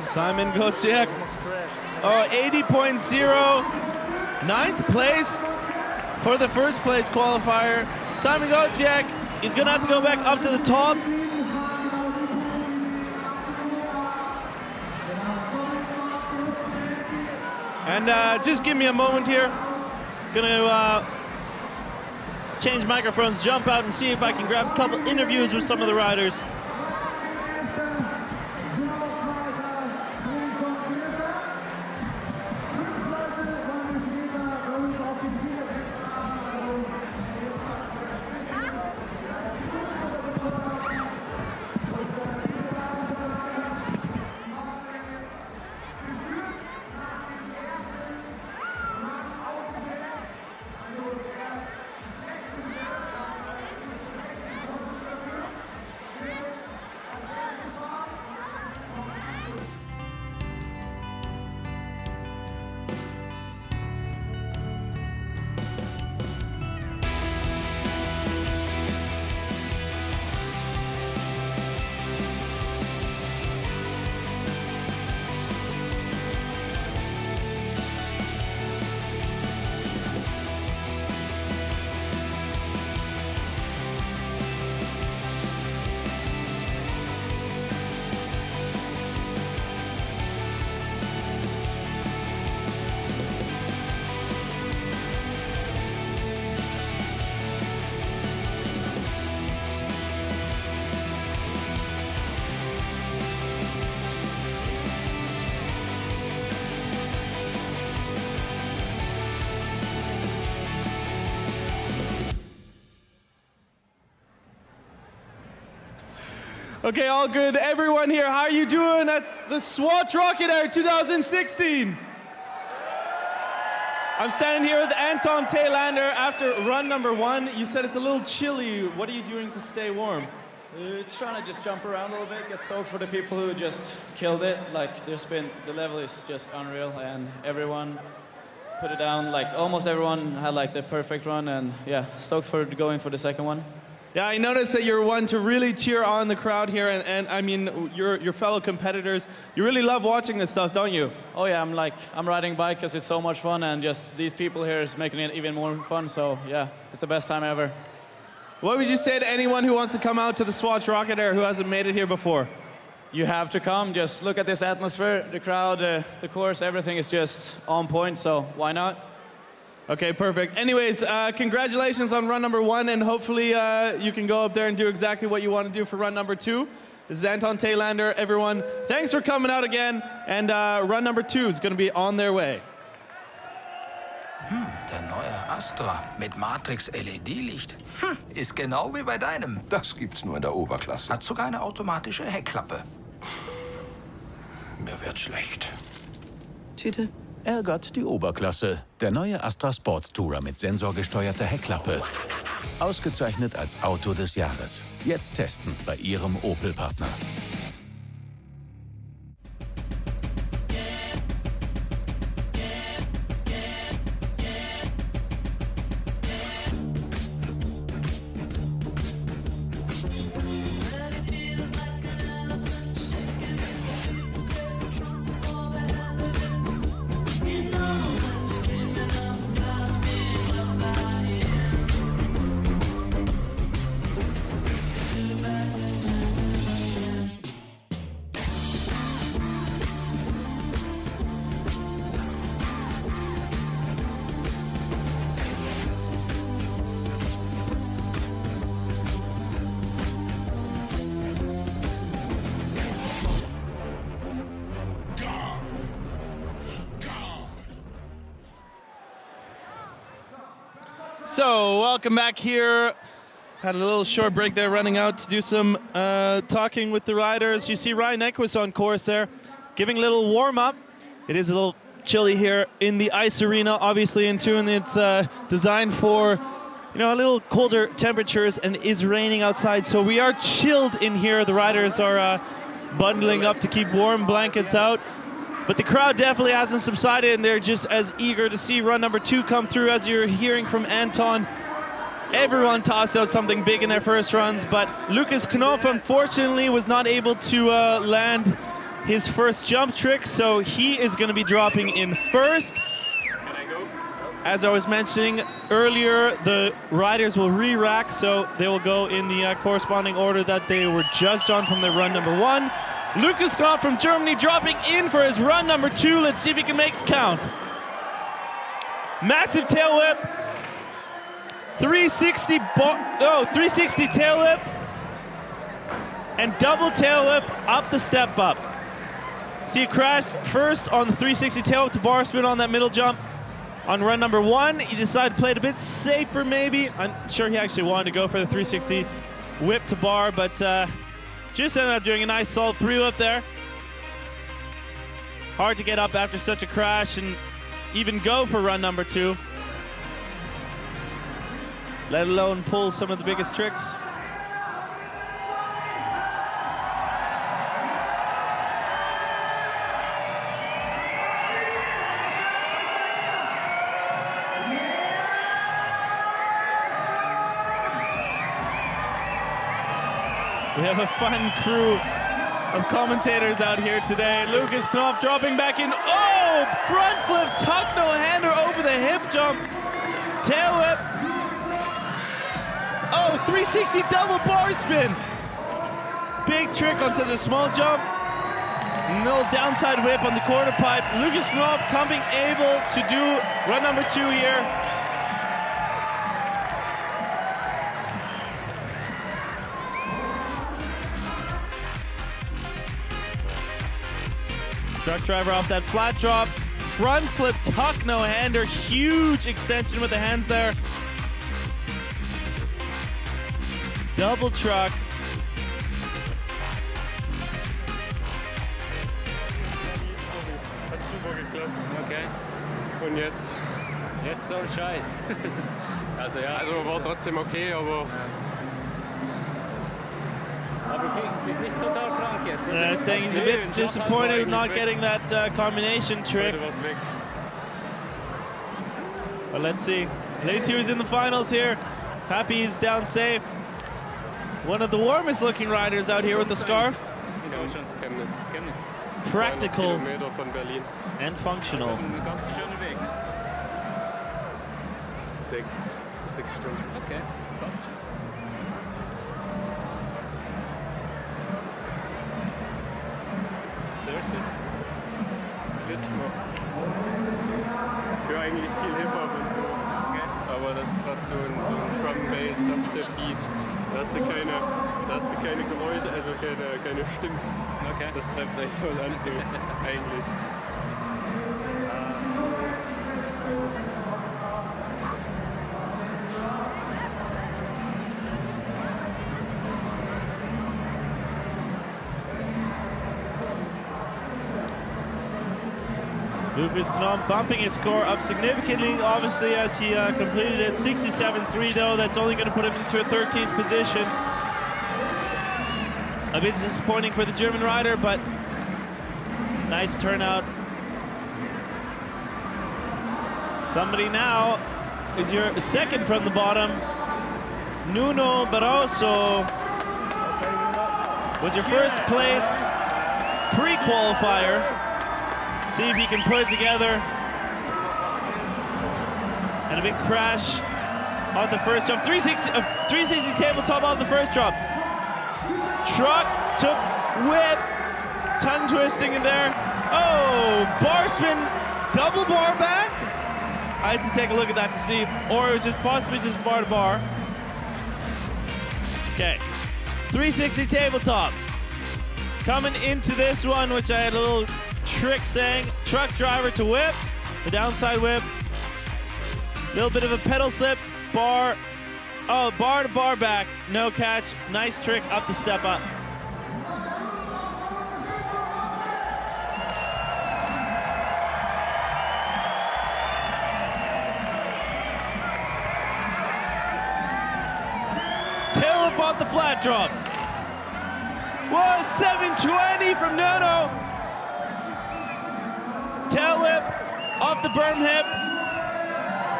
[SPEAKER 1] Simon Gociak, 80.0, 9th place for the first place qualifier. Simon Gociak, he's gonna have to go back up to the top. And just give me a moment here. Gonna change microphones, jump out and see if I can grab a couple interviews with some of the riders. Okay, all good. Everyone here, how are you doing at the Swatch Rocket Air 2016? I'm standing here with Anton Thelander after run number 1. You said it's a little chilly. What are you doing to stay warm?
[SPEAKER 7] Trying to just jump around a little bit, get stoked for the people who just killed it. Like, the level is just unreal, and everyone put it down. Like, almost everyone had like the perfect run, and yeah, stoked for going for the second one.
[SPEAKER 1] Yeah, I noticed that you're one to really cheer on the crowd here, and I mean, your fellow competitors. You really love watching this stuff, don't you?
[SPEAKER 7] Oh yeah, I'm riding bike because it's so much fun, and just these people here is making it even more fun. So yeah, it's the best time ever.
[SPEAKER 1] What would you say to anyone who wants to come out to the Swatch Rocket Air who hasn't made it here before?
[SPEAKER 7] You have to come. Just look at this atmosphere, the crowd, the course, everything is just on point. So why not?
[SPEAKER 1] Okay, perfect. Anyways, congratulations on run number 1, and hopefully you can go up there and do exactly what you want to do for run number 2. This is Anton Thelander, everyone. Thanks for coming out again, and run number 2 is going to be on their way.
[SPEAKER 8] Der neue Astra mit Matrix-LED-Licht. Ist genau wie bei deinem.
[SPEAKER 9] Das gibt's nur in der Oberklasse.
[SPEAKER 8] Hat sogar eine automatische Heckklappe.
[SPEAKER 9] Mir wird schlecht.
[SPEAKER 6] Tüte.
[SPEAKER 10] Ärgert die Oberklasse. Der neue Astra Sports Tourer mit sensorgesteuerter Heckklappe. Ausgezeichnet als Auto des Jahres. Jetzt testen bei Ihrem Opel-Partner.
[SPEAKER 1] So, welcome back here. Had a little short break there, running out to do some talking with the riders. You see Ryan Nyquist on course there, giving a little warm-up. It is a little chilly here in the ice arena, obviously in Thun. It's designed for, a little colder temperatures, and is raining outside, so we are chilled in here. The riders are bundling up to keep warm, blankets out. But the crowd definitely hasn't subsided, and they're just as eager to see run number 2 come through. As you're hearing from Anton, everyone tossed out something big in their first runs, but Lucas Knopf unfortunately was not able to land his first jump trick, so he is going to be dropping in first. As I was mentioning earlier, the riders will re-rack, so they will go in the corresponding order that they were judged on from their run number 1. Lucas Knopf from Germany dropping in for his run number 2. Let's see if he can make it count. Massive tail whip. 360 tail whip. And double tail whip up the step up. See, he crashed first on the 360 tail whip to bar spin on that middle jump. On run number 1, he decided to play it a bit safer maybe. I'm sure he actually wanted to go for the 360 whip to bar, but just ended up doing a nice solid 3-whip there. Hard to get up after such a crash and even go for run number 2. Let alone pull some of the biggest tricks. We have a fun crew of commentators out here today. Lucas Knopf dropping back in. Oh, front flip, tuck no hander over the hip jump. Tail whip. Oh, 360 double bar spin. Big trick on such a small jump. No downside whip on the quarter pipe. Lucas Knopf coming able to do run number 2 here. Truck driver off that flat drop. Front flip tuck no hander. Huge extension with the hands there. Double truck.
[SPEAKER 11] Schluss.
[SPEAKER 12] Okay.
[SPEAKER 11] Und jetzt?
[SPEAKER 12] Jetzt so ein Scheiß. Also ja.
[SPEAKER 11] Also war trotzdem okay, aber...
[SPEAKER 12] Aber du bist nicht total krank jetzt.
[SPEAKER 1] Saying he's a bit disappointed not getting that combination trick. But let's see. At least he was in the finals here. Happy he's down safe. One of the warmest looking riders out here with the scarf. Practical
[SPEAKER 11] von Berlin.
[SPEAKER 1] and functional.
[SPEAKER 11] Sechs Stunden.
[SPEAKER 12] Okay.
[SPEAKER 11] Seriously? Glitch noch. Ich höre eigentlich viel Hip-Hop und so. Okay. Aber das ist gerade so ein Drum-Bass, Dubstep-Beat. Da hast du keine Geräusche, also keine Stimmen.
[SPEAKER 12] Okay.
[SPEAKER 11] Das treibt echt voll an, so eigentlich.
[SPEAKER 1] Lucas Knom bumping his score up significantly, obviously, as he completed it. 67.3 though, that's only going to put him into a 13th position. A bit disappointing for the German rider, but nice turnout. Somebody now is your second from the bottom. Nuno Barroso was your first place pre-qualifier. See if he can put it together. And a big crash off the first jump. 360 tabletop off the first drop. Truck took whip. Tongue twisting in there. Oh, bar spin, double bar back. I had to take a look at that to see, or it was just possibly just bar to bar. Okay, 360 tabletop. Coming into this one, which I had a little trick saying, truck driver to whip, the downside whip, little bit of a pedal slip, bar to bar back, no catch, nice trick up the step up. Tail whip off the flat drop. Whoa, 720 from Nuno. Tail whip off the berm hip.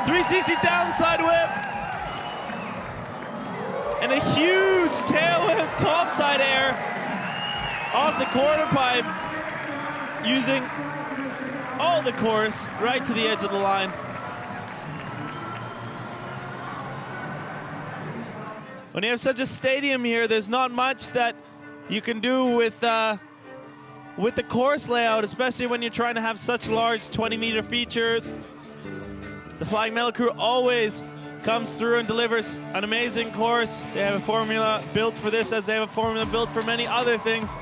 [SPEAKER 1] 360 downside whip. And a huge tail whip topside air off the quarter pipe, using all the course right to the edge of the line. When you have such a stadium here, there's not much that you can do with the course layout, especially when you're trying to have such large 20-meter features. The Flying Metal Crew always comes through and delivers an amazing course. They have a formula built for this, as they have a formula built for many other things.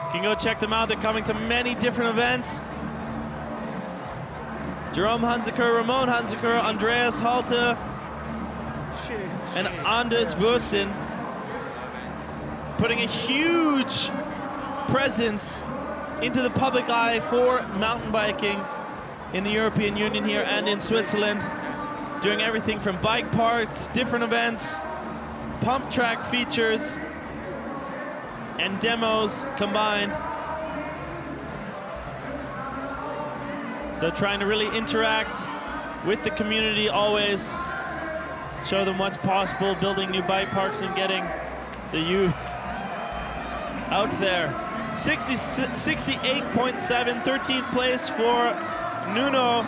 [SPEAKER 1] You can go check them out. They're coming to many different events. Jerome Hunziker, Ramon Hunziker, Andreas Halte, and Anders Wursten, putting a huge presence into the public eye for mountain biking in the European Union here and in Switzerland, doing everything from bike parks, different events, pump track features, and demos combined. So trying to really interact with the community always, show them what's possible, building new bike parks and getting the youth out there. 68.7, 13th place for Nuno.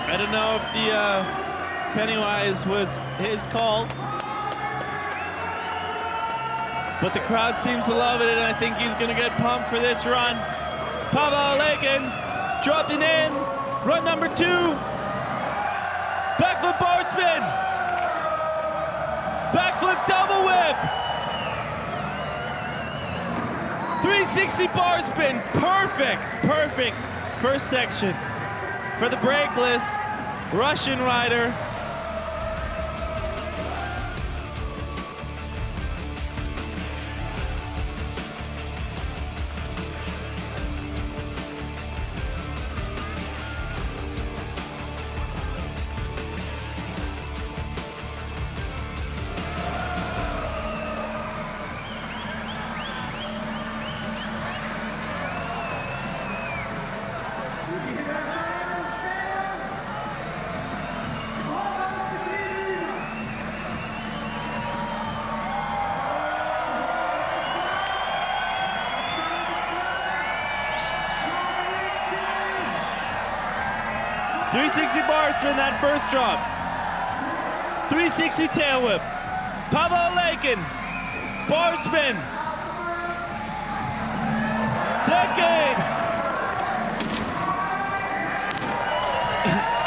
[SPEAKER 1] I don't know if the Pennywise was his call, but the crowd seems to love it, and I think he's gonna get pumped for this run. Pavel Lakin dropping in, run number 2. Backflip bar spin. Backflip double whip. 360 bar spin, perfect. First section for the brakeless. Russian rider. .360 bar spin that first drop. 360 tail whip. Pavel Aleikin, bar spin. Decade.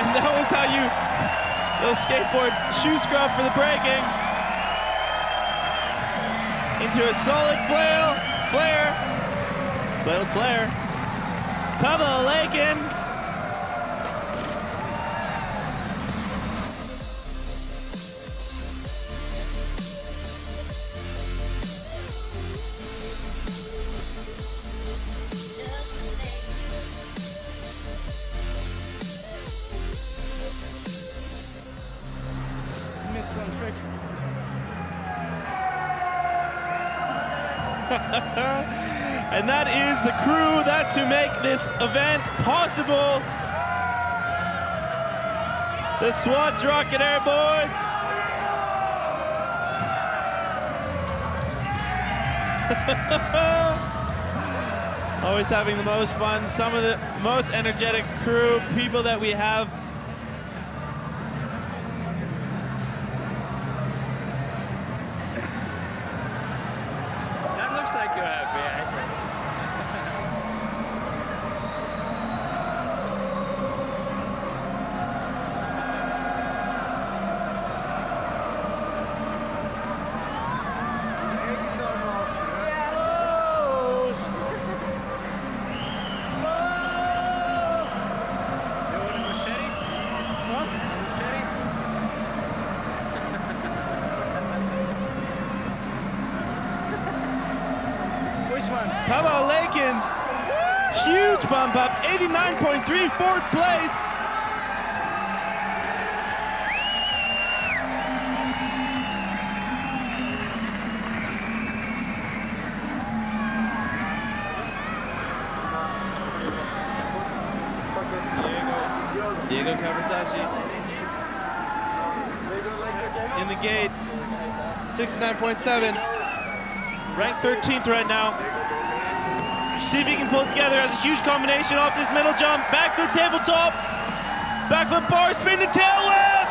[SPEAKER 1] And that was how you, little skateboard shoe scrub for the braking. Into a solid flail, flare. Flailed flare. Pavel Aleikin. And that is the crew that's who make this event possible. The Swatch Rocket Air boys. Always having the most fun. Some of the most energetic crew, people that we have.
[SPEAKER 12] That looks like you're happy,
[SPEAKER 1] Pavel Aleikin, huge bump up, 89.3, fourth place. Diego Caverzasi in the gate, 69.7, ranked 13th right now. See if he can pull it together. Has a huge combination off this middle jump. Backflip tabletop. Backflip bar spin to tail whip.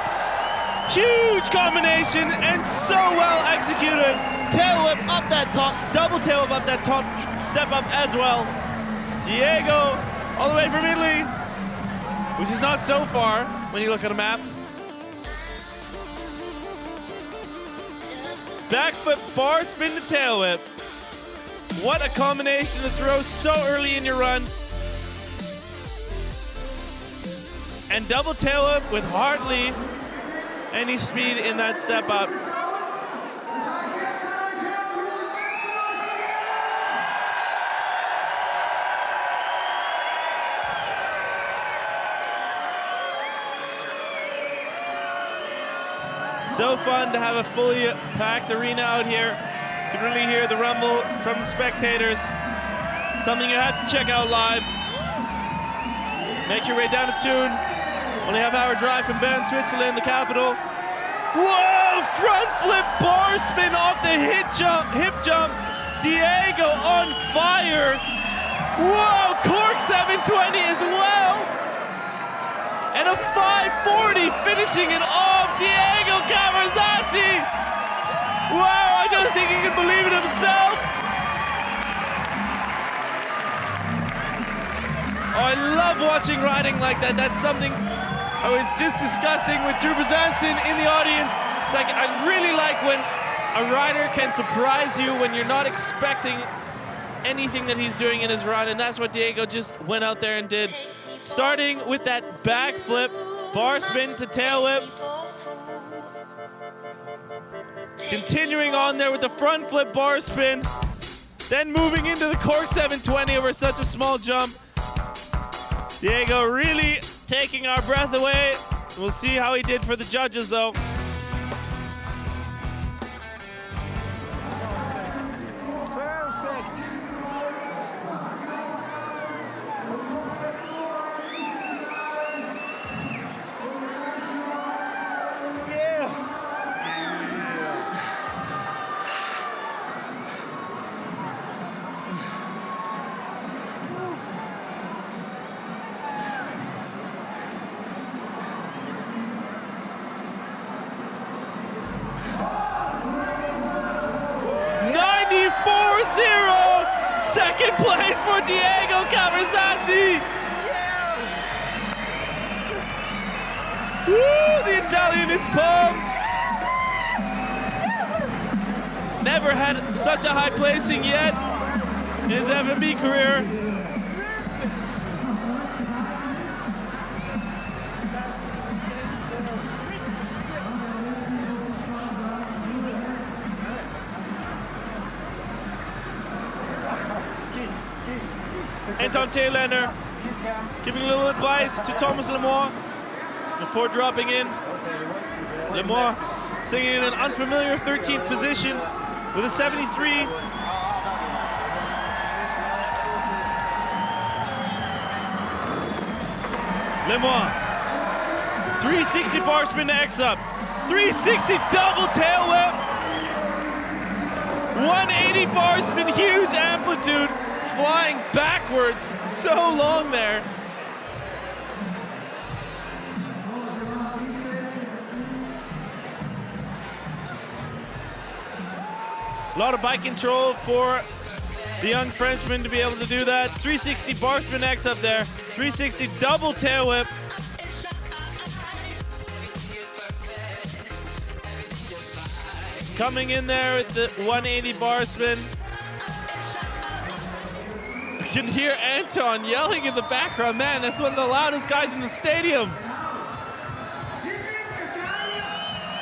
[SPEAKER 1] Huge combination and so well executed. Tail whip up that top. Double tail whip up that top. Step up as well. Diego all the way from Italy, which is not so far when you look at a map. Backflip bar spin to tail whip. What a combination to throw so early in your run. And double tail whip with hardly any speed in that step up. So fun to have a fully packed arena out here. You can really hear the rumble from the spectators. Something you have to check out live. Make your way down to Thun. Only half-hour drive from Bern, Switzerland, the capital. Whoa! Front flip bar spin off the hip jump. Diego on fire. Whoa! Cork 720 as well. And a 540 finishing it off. Diego Caverzasi. Wow, I don't think he can believe it himself. Oh, I love watching riding like that. That's something I was just discussing with Drew Bezanson in the audience. It's like, I really like when a rider can surprise you when you're not expecting anything that he's doing in his run, and that's what Diego just went out there and did. Starting with that backflip Bar spin to tail whip. Continuing on there with the front flip bar spin. Then moving into the cork 720 over such a small jump. Diego really taking our breath away. We'll see how he did for the judges though. Second place for Diego Caverzasi. Woo, the Italian is pumped. Never had such a high placing yet in his FMB career. Anton Thelander giving a little advice to Thomas Lemoine before dropping in. Lemoine singing in an unfamiliar 13th position with a 73. Lemoine, 360 bar spin to X up, 360 double tail whip, 180 bar spin, huge amplitude. Flying backwards so long there. A lot of bike control for the young Frenchman to be able to do that. 360 bar spin X up there. 360 double tail whip. Coming in there with the 180 bar spin. You can hear Anton yelling in the background. Man, that's one of the loudest guys in the stadium.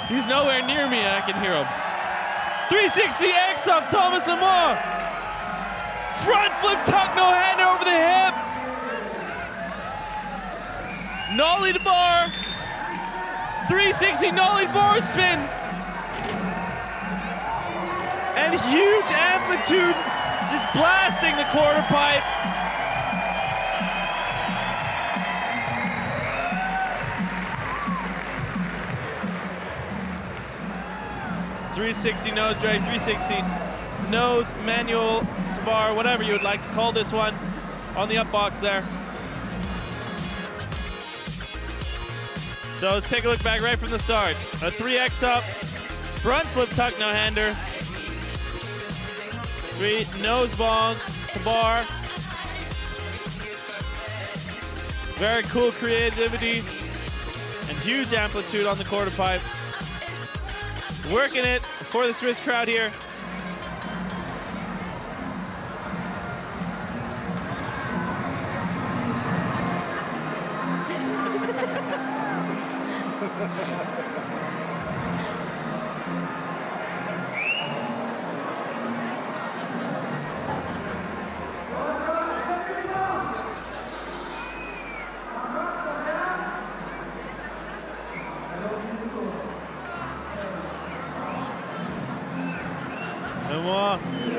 [SPEAKER 1] He's nowhere near me, I can hear him. 360 X up, Thomas Lemoine. Front flip tuck, no hander over the hip. Nollie to bar. 360 nollie bar spin. And huge amplitude. Just blasting the quarter pipe. .360 nose drag, 360 nose manual to bar, whatever you would like to call this one, on the up box there. So let's take a look back right from the start. A 3X up, front flip tuck no hander. 3 nose bong to bar. Very cool creativity and huge amplitude on the quarter pipe. Working it for the Swiss crowd here.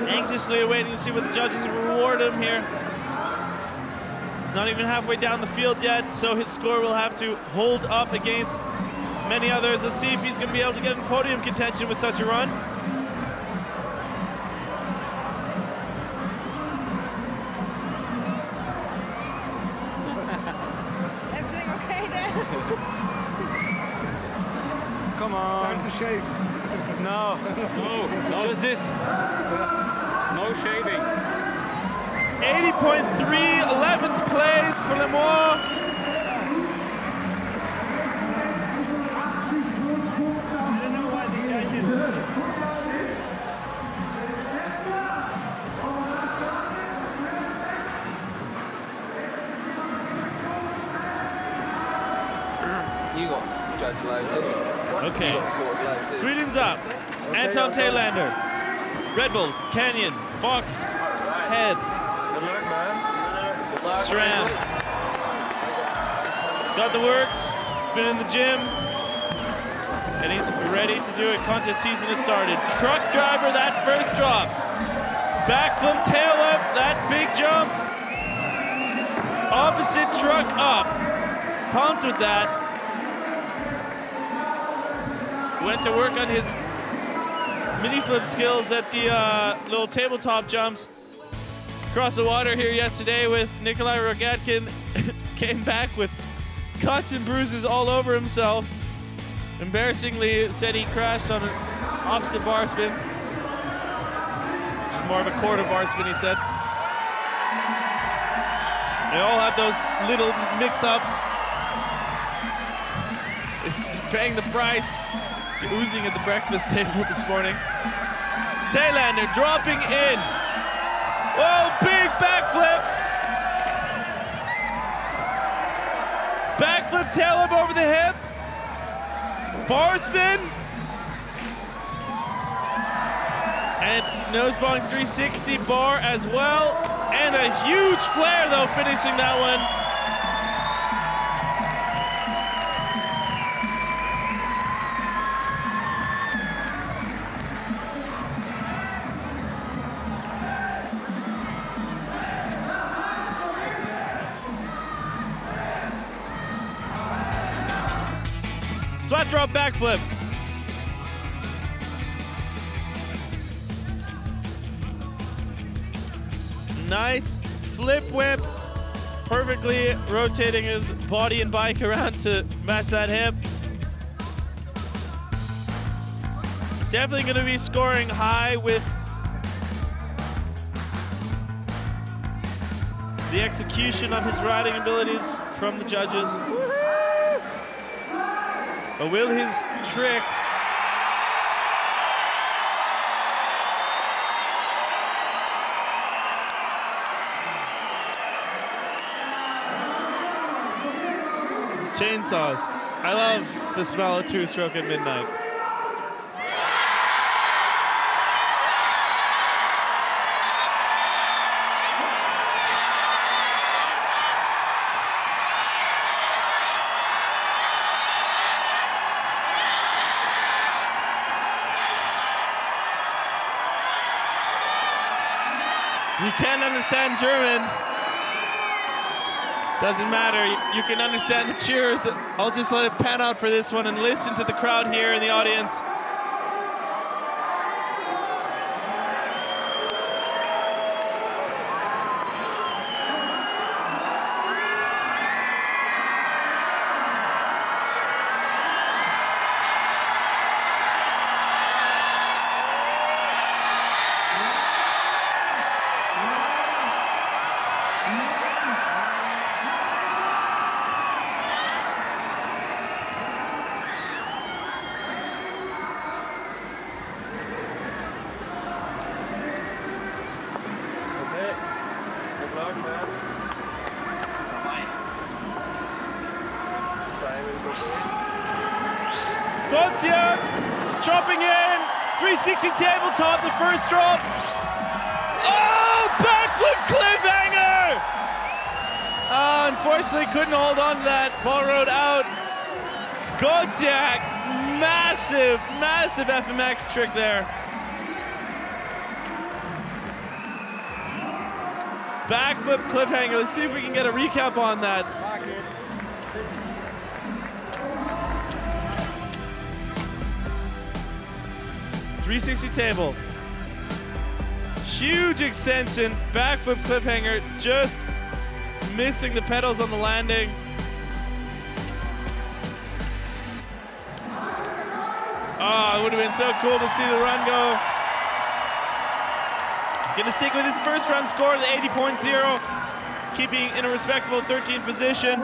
[SPEAKER 1] Anxiously waiting to see what the judges reward him here. He's not even halfway down the field yet, so his score will have to hold up against many others. Let's see if he's going to be able to get in podium contention with such a run.
[SPEAKER 6] Everything okay there?
[SPEAKER 2] Come on. Time to shave.
[SPEAKER 11] No, what is this? No shaving.
[SPEAKER 1] 80.3, 11th place for Lemoine. Okay. Sweden's up. Anton Thelander. Red Bull, Canyon, Fox, Head.
[SPEAKER 11] Good luck, man.
[SPEAKER 1] SRAM. He's got the works. He's been in the gym. And he's ready to do it. Contest season has started. Truck driver, that first drop. Backflip, tail up, that big jump. Opposite truck up. Pumped with that. Went to work on his mini flip skills at the little tabletop jumps. Across the water here yesterday with Nikolai Rogatkin. Came back with cuts and bruises all over himself. Embarrassingly said he crashed on an opposite bar spin. Which is more of a quarter bar spin, he said. They all have those little mix-ups. It's paying the price. It's oozing at the breakfast table this morning. Thelander dropping in. Oh, big backflip. Backflip tail up over the hip. Bar spin. And nosebong 360 bar as well. And a huge flare though, finishing that one. Flat drop backflip. Nice flip whip. Perfectly rotating his body and bike around to match that hip. He's definitely going to be scoring high with the execution of his riding abilities from the judges. But will his tricks chainsaws? I love the smell of two-stroke at midnight. You can't understand German. Doesn't matter. You can understand the cheers. I'll just let it pan out for this one and listen to the crowd here in the audience. Dropping in, 360 tabletop, the first drop. Oh, backflip cliffhanger! Unfortunately, couldn't hold on to that. Ball rode out. Godziak, massive, massive FMX trick there. Backflip cliffhanger. Let's see if we can get a recap on that. 360 table. Huge extension, backflip cliffhanger, just missing the pedals on the landing. Oh, it would have been so cool to see the run go. He's gonna stick with his first run score, the 80.0, keeping in a respectable 13th position.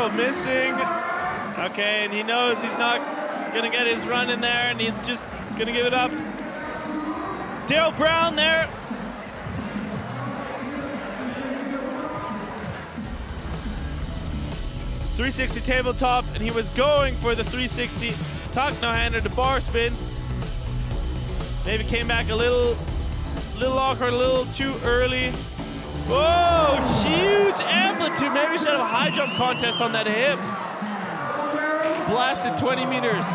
[SPEAKER 1] Oh, missing. Okay, and he knows he's not gonna get his run in there, and he's just gonna give it up. Daryl Brown there. .360 tabletop, and he was going for the 360 Thun to bar spin. Maybe came back a little awkward, a little too early. Whoa, huge amplitude. Maybe we should have a high jump contest on that hip. Blasted 20 meters.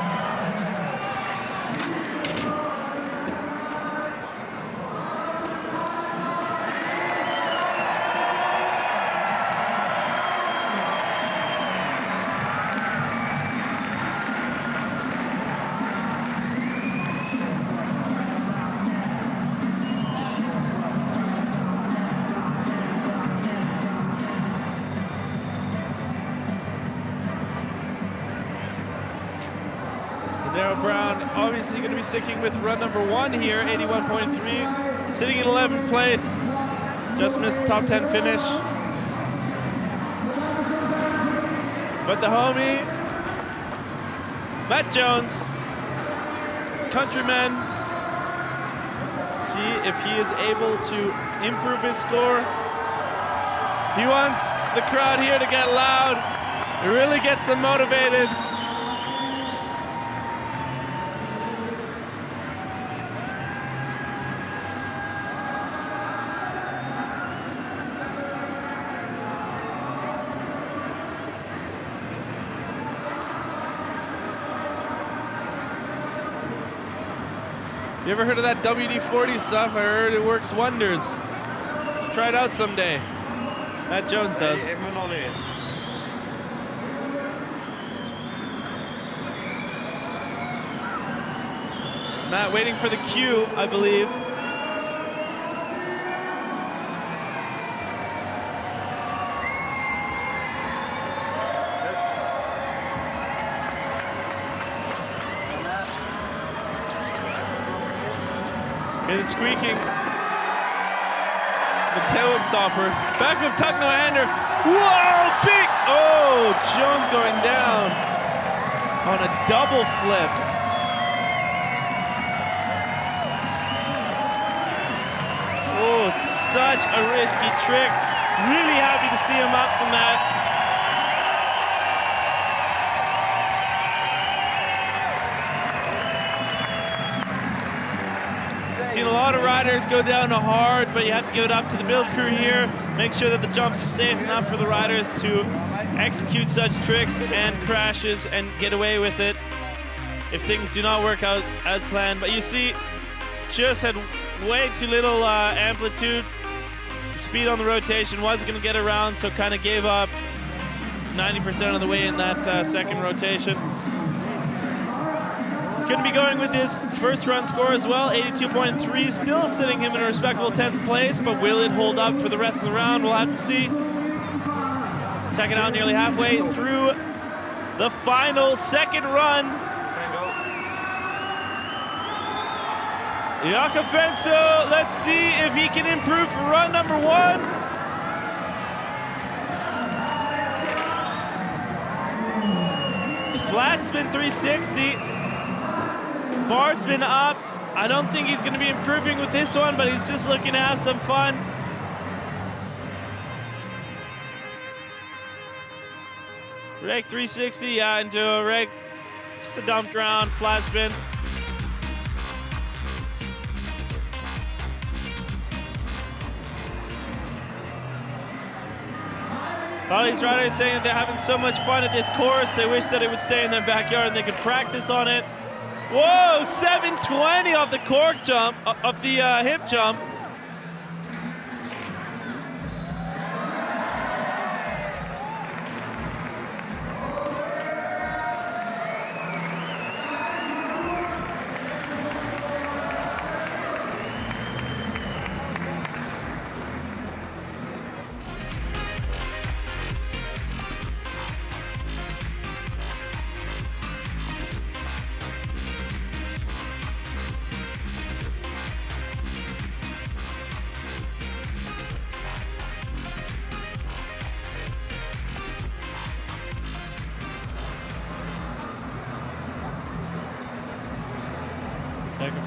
[SPEAKER 1] Daryl Brown obviously going to be sticking with run number 1 here, 81.3, sitting in 11th place. Just missed the top 10 finish. But the homie, Matt Jones, countryman, see if he is able to improve his score. He wants the crowd here to get loud. It really gets them motivated. You ever heard of that WD-40 stuff? I heard it works wonders. Try it out someday. Matt Jones does. Matt waiting for the cue, I believe. It's squeaking. The tail whip stopper. Back of Thelander. Whoa, big! Oh, Jones going down on a double flip. Oh, such a risky trick. Really happy to see him up from that. Seen a lot of riders go down hard, but you have to give it up to the build crew here. Make sure that the jumps are safe enough for the riders to execute such tricks and crashes and get away with it if things do not work out as planned. But you see, just had way too little amplitude. Speed on the rotation was going to get around, so kind of gave up 90% of the way in that second rotation. He's going to be going with his first run score as well, 82.3, still sitting him in a respectable 10th place, but will it hold up for the rest of the round? We'll have to see. Check it out, nearly halfway through the final second run. Jakob Fenso, let's see if he can improve for run number 1. Flat spin 360. Bar spin up. I don't think he's going to be improving with this one, but he's just looking to have some fun. Rake 360, yeah, into a rake. Just a dumped round, flat spin. All these riders saying that they're having so much fun at this course, they wish that it would stay in their backyard and they could practice on it. Whoa, 720 off the cork jump, of the hip jump.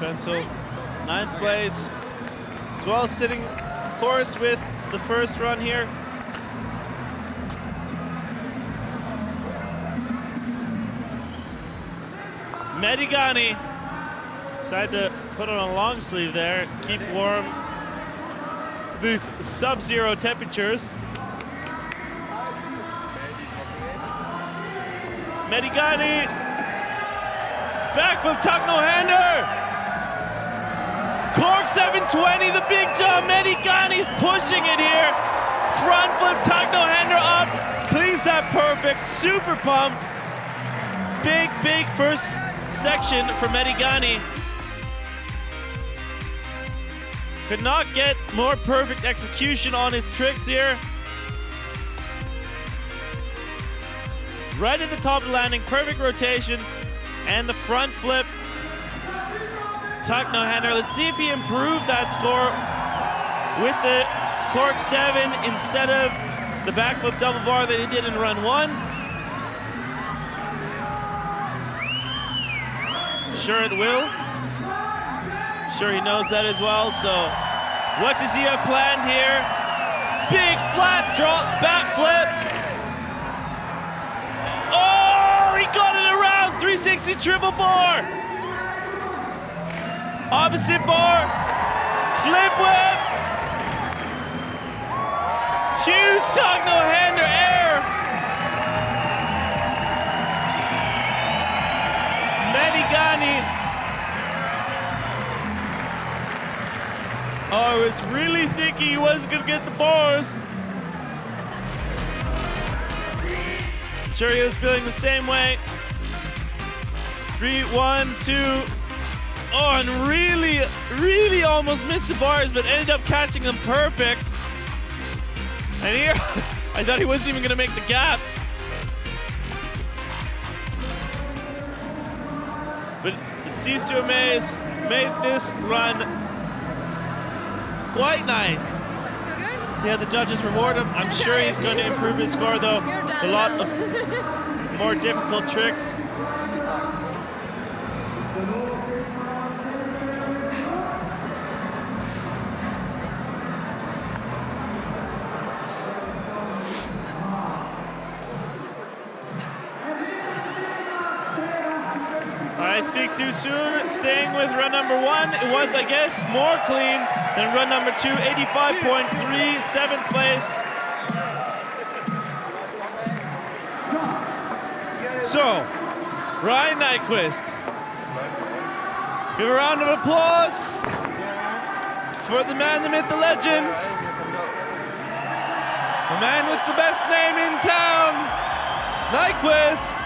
[SPEAKER 1] Pencil, 9th place. As well as sitting, of course, with the first run here. Mehdi Gani decided to put on a long sleeve there, keep warm these sub-zero temperatures. Mehdi Gani, back from Thun. Cork 720, the big jump. Mehdi Gani's pushing it here. Front flip, Thun up, cleans that perfect, super pumped. Big first section for Mehdi Gani. Could not get more perfect execution on his tricks here. Right at the top of the landing, perfect rotation, and the front flip. Thun. Let's see if he improved that score with the Cork 7 instead of the backflip double bar that he did in run 1. Sure it will. Sure he knows that as well. So what does he have planned here? Big flat drop, backflip. Oh, he got it around, 360 triple bar. Opposite bar, flip whip. Huge Thun air. Mehdi Gani. Oh, I was really thinking he wasn't gonna get the bars. Sure he was feeling the same way. 3, 1, 2. Oh, and really almost missed the bars, but ended up catching them perfect. And here, I thought he wasn't even gonna make the gap. But Cease to Amaze made this run quite nice. See how the judges reward him. I'm sure he's going to improve his score though. A lot of more difficult tricks. I speak too soon. Staying with run number 1. It was, I guess, more clean than run number 2. 85.3, 7th place. So, Ryan Nyquist. Give a round of applause for the man, the myth, the legend. The man with the best name in town, Nyquist.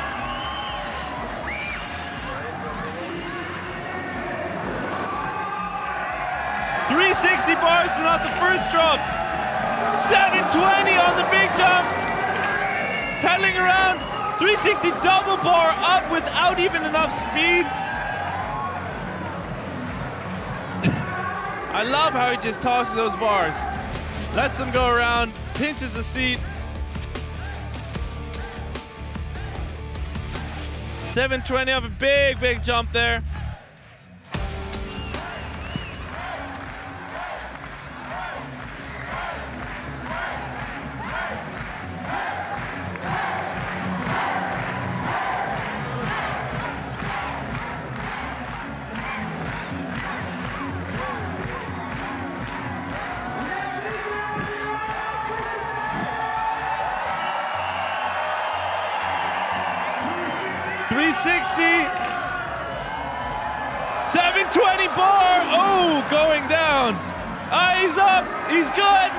[SPEAKER 1] 360 bars, but not the first drop. 720 on the big jump. Pedaling around. 360 double bar up without even enough speed. I love how he just tosses those bars. Lets them go around, pinches the seat. 720 off a big jump there. .360, 720 bar, oh, going down. He's up, he's good.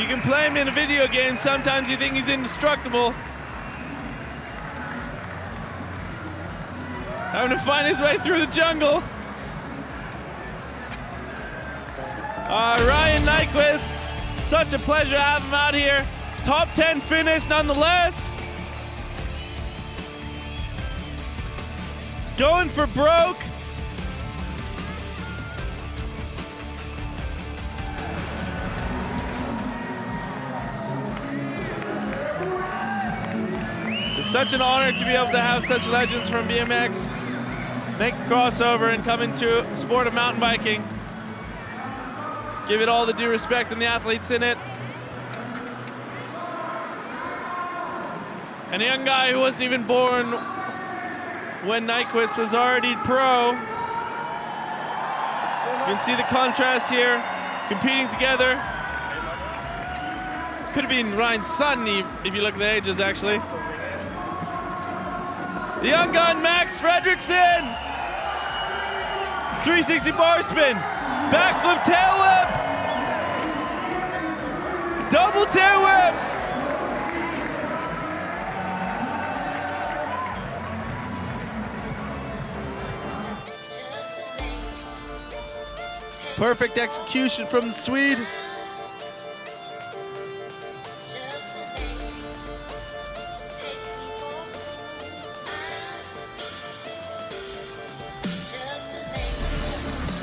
[SPEAKER 1] You can play him in a video game, sometimes you think he's indestructible. Having to find his way through the jungle. Ryan Nyquist. Such a pleasure to have him out here. Top 10 finish nonetheless. Going for broke. such an honor to be able to have such legends from BMX make the crossover and come into the sport of mountain biking. Give it all the due respect and the athletes in it. And a young guy who wasn't even born when Nyquist was already pro. You can see the contrast here, competing together. Could have been Ryan's son if you look at the ages, actually. The young gun, Max Fredrikson. 360 bar spin, backflip tail whip, double tail whip. Perfect execution from the Swede.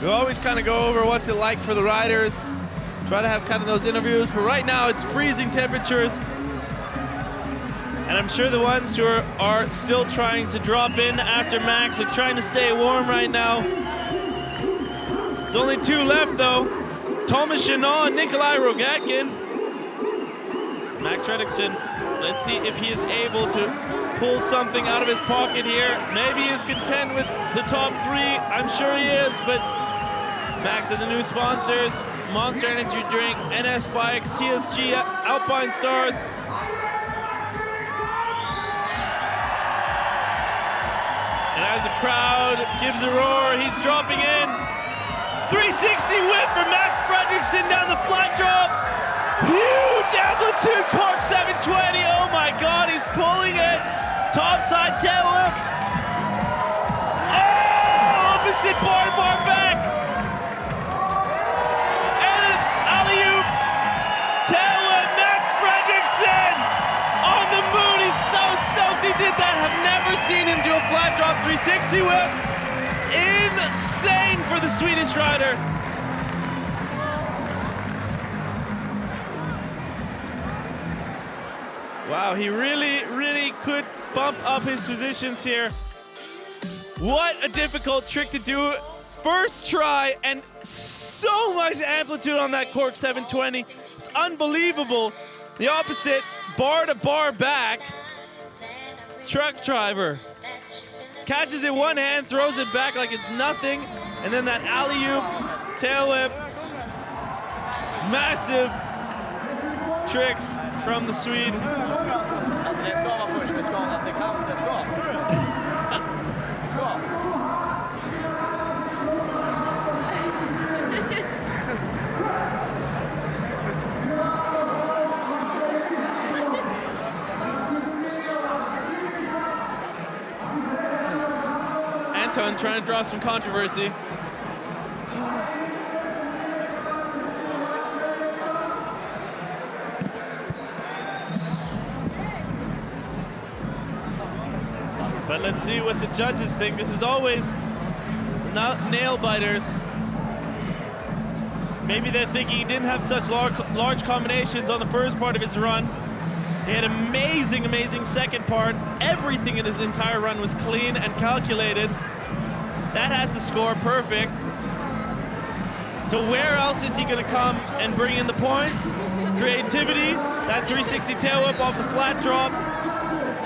[SPEAKER 1] We always kind of go over what's it like for the riders. Try to have kind of those interviews, but right now it's freezing temperatures. And I'm sure the ones who are still trying to drop in after Max are trying to stay warm right now. There's only two left though. Thomas Chenot and Nikolai Rogatkin. Max Fredrikson, let's see if he is able to pull something out of his pocket here. Maybe he's content with the top three. I'm sure he is, but Max and the new sponsors, Monster Energy Drink, NS Bikes, TSG, Alpine Stars. And as the crowd gives a roar, he's dropping in. 360 whip for Max Fredrikson down the flat drop. Huge amplitude cork 720. Oh my God, he's pulling it. Topside tail whip. Oh, opposite bar to bar back. And an alley-oop tail whip. Max Fredrikson on the moon. He's so stoked he did that. Have never seen him do a flat drop 360 whip. Insane for the Swedish rider. Wow, he really could bump up his positions here. What a difficult trick to do. First try and so much amplitude on that cork 720. It's unbelievable. The opposite, bar to bar back. Truck driver. Catches it one hand, throws it back like it's nothing, and then that alley-oop, tail whip. Massive tricks from the Swede. Anton trying to draw some controversy. But let's see what the judges think. This is always not nail biters. Maybe they're thinking he didn't have such large combinations on the first part of his run. He had amazing second part. Everything in his entire run was clean and calculated. That has the score perfect. So where else is he gonna come and bring in the points? Creativity, that 360 tail whip off the flat drop.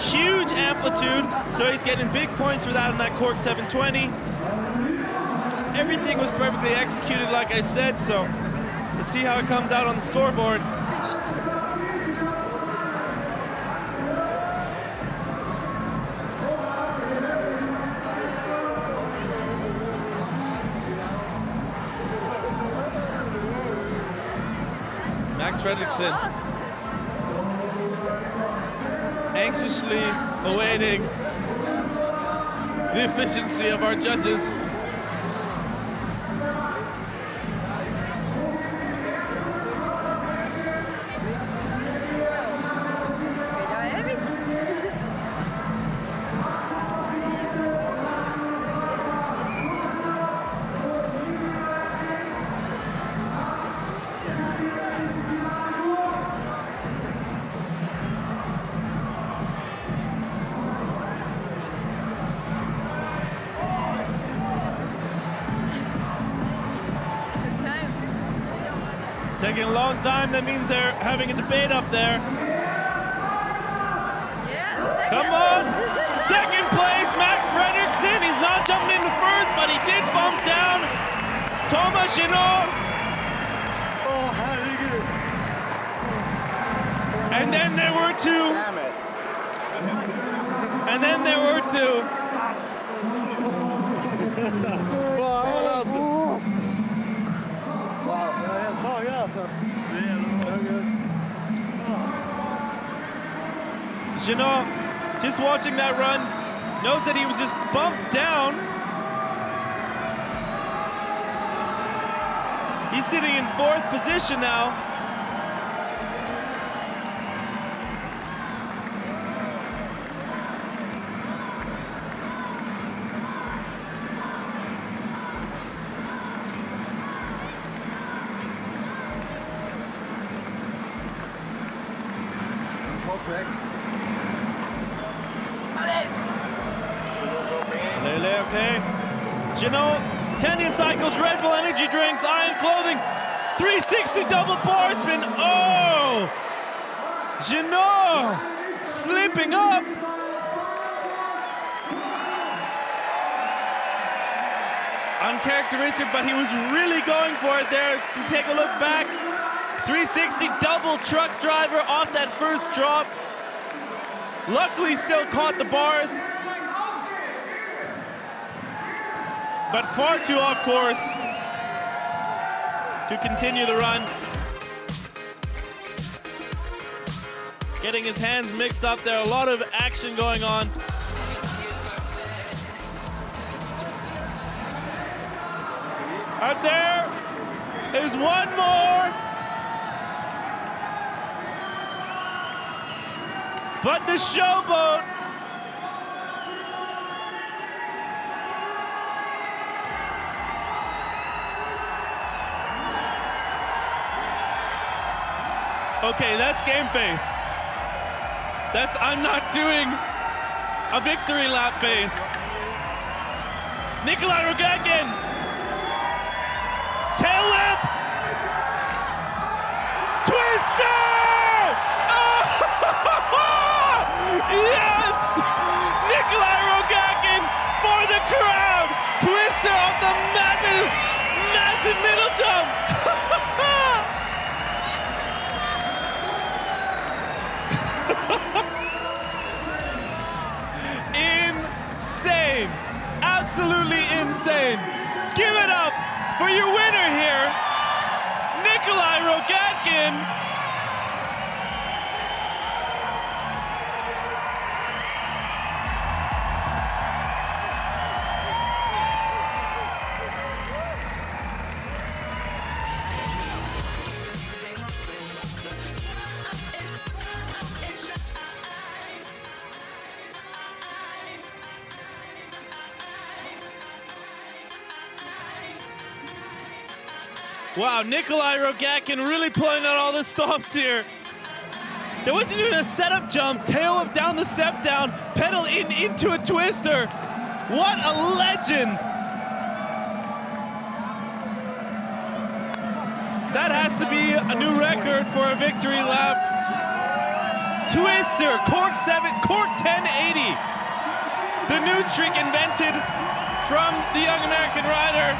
[SPEAKER 1] Huge amplitude, so he's getting big points for that on that cork 720. Everything was perfectly executed, like I said, so let's see how it comes out on the scoreboard. Max Fredrikson anxiously awaiting the efficiency of our judges. taking a long time. That means they're having a debate up there. Come on! Second place, Max Fredrikson. He's not jumping into first, but he did bump down Thomas Chenot.
[SPEAKER 5] Oh, how did he get it?
[SPEAKER 1] And then there were two.
[SPEAKER 5] Damn it.
[SPEAKER 1] And then there were two. Chenot, just watching that run, knows that he was just bumped down. He's sitting in fourth position now. Okay. Chenot, Canyon Cycles, Red Bull Energy Drinks, Iron Clothing, 360 double bar spin. Oh! Chenot slipping up. Uncharacteristic, but he was really going for it there. If you take a look back, 360 double truck driver off that first drop. Luckily still caught the bars. But far too off course to continue the run. Getting his hands mixed up there, a lot of action going on. Out there is one more. But the showboat okay, that's game face. That's I'm not doing a victory lap face. Nikolai Rogatkin. Tail whip. Twister! Oh! Yes! Nikolai Rogatkin for the crowd. Twister off the massive middle jump. Insane, absolutely insane. Give it up for your winner here, Nikolai Rogatkin. Wow, Nikolai Rogatkin really pulling out all the stops here. There wasn't even a setup jump, tail whip down the step down, pedal into a twister. What a legend. That has to be a new record for a victory lap. Twister, cork 1080. The new trick invented from the young American rider.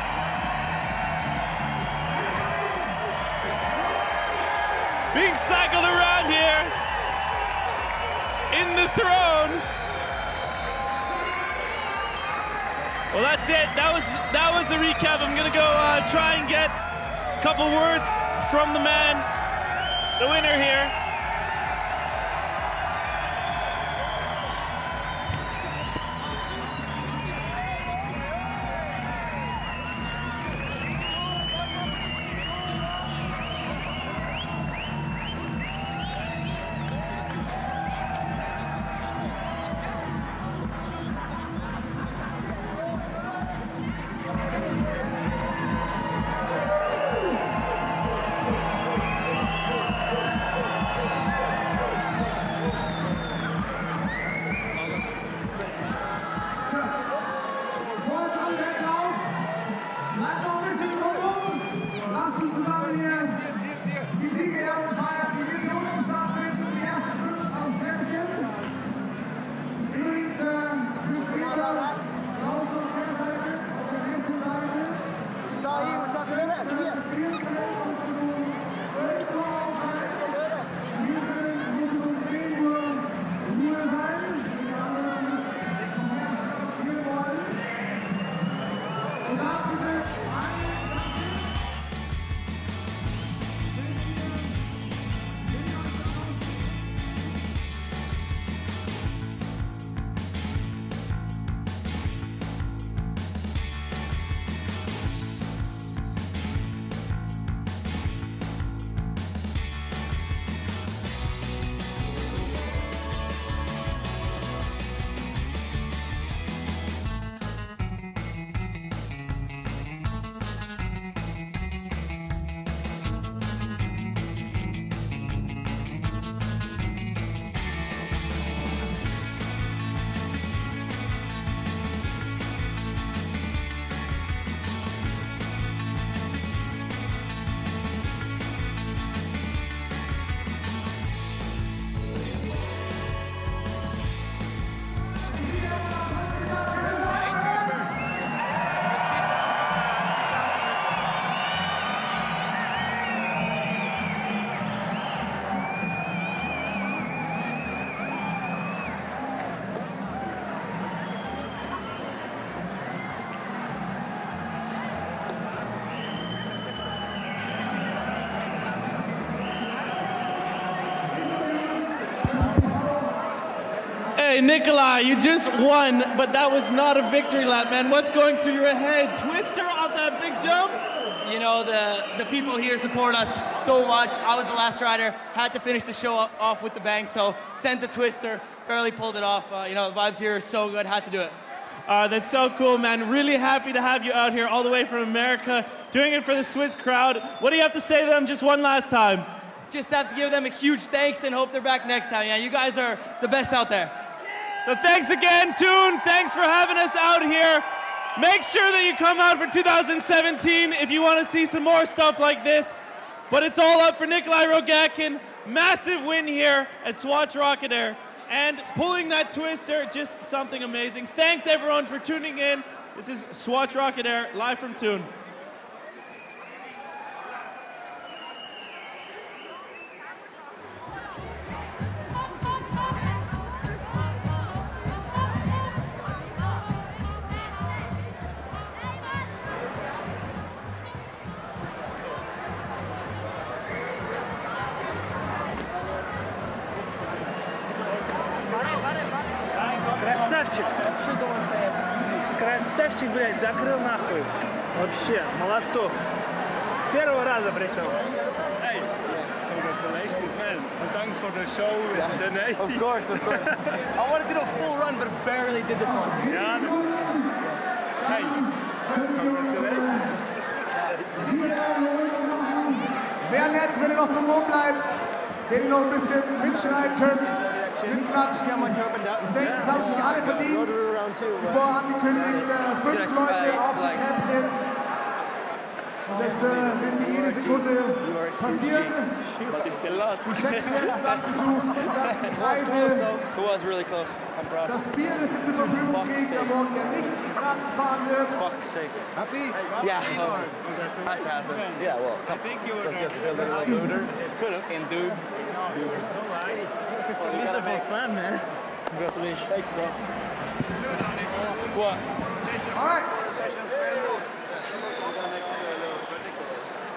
[SPEAKER 1] Being cycled around here in the throne. Well, that's it. That was the recap. I'm gonna go try and get a couple words from the man, the winner here. Nikolai, you just won, but that was not a victory lap, man. What's going through your head? Twister off that big jump?
[SPEAKER 13] You know, the people here support us so much. I was the last rider, had to finish the show off with the bang, so sent the twister, barely pulled it off. You know, the vibes here are so good, had to do it.
[SPEAKER 1] That's so cool, man. Really happy to have you out here all the way from America, doing it for the Swiss crowd. What do you have to say to them just one last time?
[SPEAKER 13] Just have to give them a huge thanks and hope they're back next time. Yeah, you guys are the best out there.
[SPEAKER 1] So thanks again, Thun. Thanks for having us out here. Make sure that you come out for 2017 if you want to see some more stuff like this. But it's all up for Nikolai Rogatkin. Massive win here at Swatch Rocket Air. And pulling that twister, just something amazing. Thanks everyone for tuning in. This is Swatch Rocket Air, live from Thun.
[SPEAKER 14] Красавчик! Красавчик, блядь, закрыл нахуй. Вообще, молоток. С первого раза пришел. Hey, congratulations, man. And thanks for the show with the 80.
[SPEAKER 13] Of course, of course. I wanted to do a full run, but barely did this one.
[SPEAKER 14] Yeah. Hey, congratulations.
[SPEAKER 15] Wäre nett, wenn ihr noch drumherum bleibt, wenn ihr noch ein bisschen mitschreien könnt, mitklatschen. Ich denke, das haben sich alle verdient. Wie vorher angekündigt, 5 Leute auf die Treppchen. Das wird hier jede Sekunde passieren. Die Schecks werden zusammengesucht, die ganzen Preise. Das Bier, das sie zur Verfügung kriegen, da morgen ja nicht Rad gefahren wird.
[SPEAKER 13] Happy? Yeah. Has to happen. Yeah, well, I think you were just a little looter. Could have. And dude.
[SPEAKER 14] Just for fun, man. Congratulations. Thanks, bro.
[SPEAKER 13] What?
[SPEAKER 15] All right.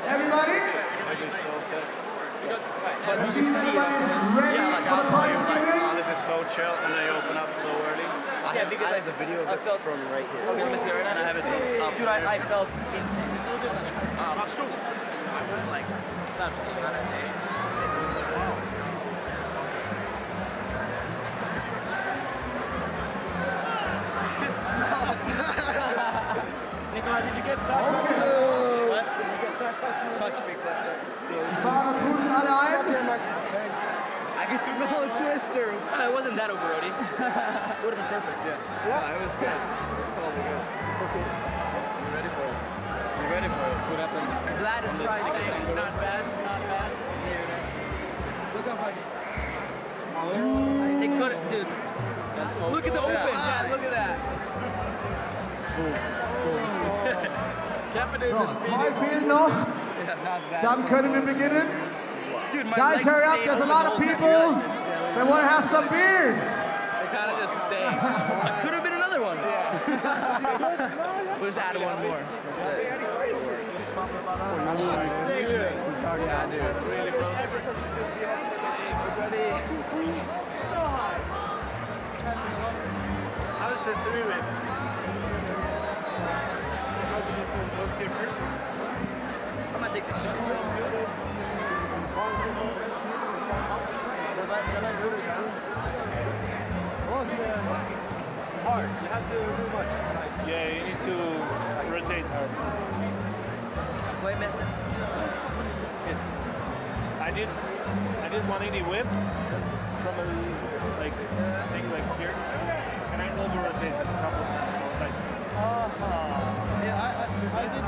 [SPEAKER 15] Everybody? Let's see if everybody is ready for the prize giving.
[SPEAKER 11] This is so chill and they open up so early.
[SPEAKER 13] Yeah, because I have the video of it from right here. Okay, let me see it right now.
[SPEAKER 11] And I have it from up.
[SPEAKER 13] Dude, I felt insane. It was like, Nikolai, did you get that?
[SPEAKER 15] Okay.
[SPEAKER 13] What? Did you get that? Such a big question.
[SPEAKER 15] Die Fahrer trudeln alle ein.
[SPEAKER 13] I could smell a twister. It wasn't that over, Rody. It would have been perfect, yeah. Yeah, it was good. It was totally good. Okay. You ready for it? You ready for it? What happened? Vlad is probably saying it's not bad, not bad. Look how hard. It could have, dude. Look at the open. Yeah, look at that.
[SPEAKER 15] So, 2 fehlen noch. Dann können wir beginnen. Guys, hurry up. There's a lot of people that want to have some beers.
[SPEAKER 13] They kind of just stay. It could have been another one. Yeah. We'll just add one more. That's it. Yeah, dude. Really close.
[SPEAKER 14] How's the 3-way?
[SPEAKER 13] I'm gonna take this shot.
[SPEAKER 14] Hard. You have to do much. Yeah, you need to rotate hard.
[SPEAKER 13] Wait, missed it.
[SPEAKER 14] I did 180 whip from a thing like here, and I over rotate a couple of times.
[SPEAKER 13] Yeah, I did.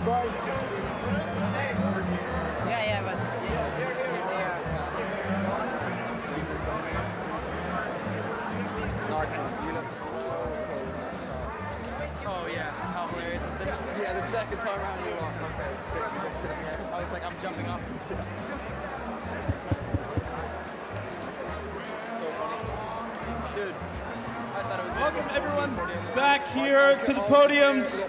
[SPEAKER 14] Boy.
[SPEAKER 13] Yeah, but oh yeah, how hilarious is that? Yeah, the second time around you are. Okay. I was like, I'm jumping off. So funny. Dude, I thought it was
[SPEAKER 1] Welcome everyone back here to the podiums.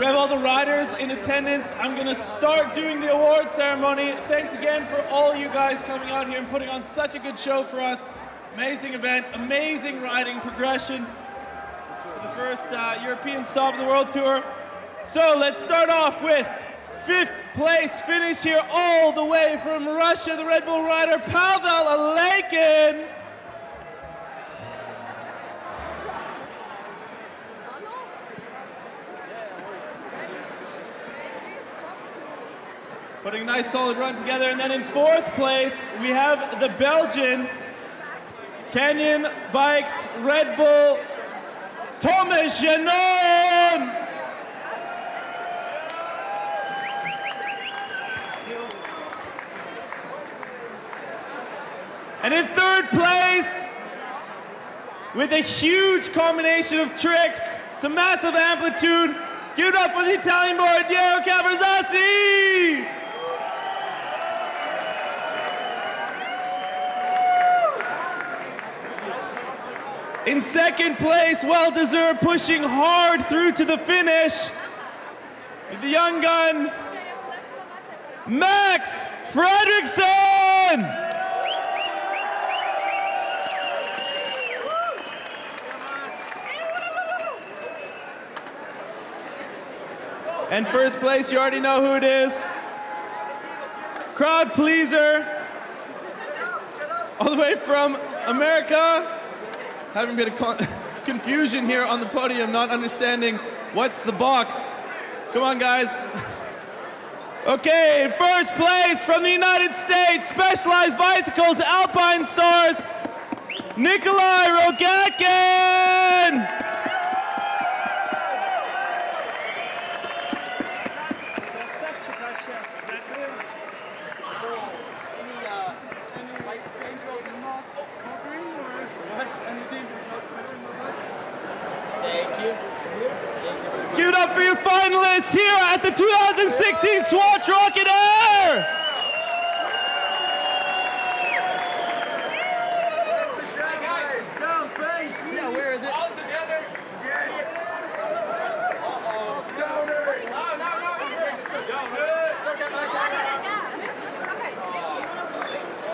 [SPEAKER 1] We have all the riders in attendance. I'm gonna start doing the award ceremony. Thanks again for all you guys coming out here and putting on such a good show for us. Amazing event, amazing riding progression for the first European stop of the World Tour. So let's start off with 5th place finish here all the way from Russia, the Red Bull rider Pavel Aleikin. Putting a nice solid run together. And then in 4th place, we have the Belgian Canyon Bikes Red Bull Thomas Janon. And in 3rd place, with a huge combination of tricks, some massive amplitude, give it up for the Italian boy, Daryl Caverzasi! In 2nd place, well-deserved, pushing hard through to the finish, with the young gun, Max Fredrikson! And 1st place, you already know who it is. Crowd pleaser, all the way from America. Having a bit of confusion here on the podium, not understanding what's the box. Come on, guys. Okay, in 1st place from the United States, Specialized Bicycles, Alpine Stars, Nikolai Rogatkin! Give it up for your finalists here at the 2016 Swatch Rocket Air!
[SPEAKER 13] Yeah, where is it? All together.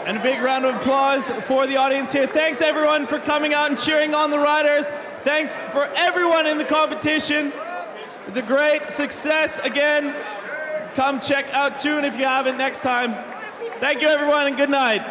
[SPEAKER 1] And a big round of applause for the audience here. Thanks everyone for coming out and cheering on the riders. Thanks for everyone in the competition. It's a great success again. Come check out Thun if you haven't next time. Thank you everyone and good night.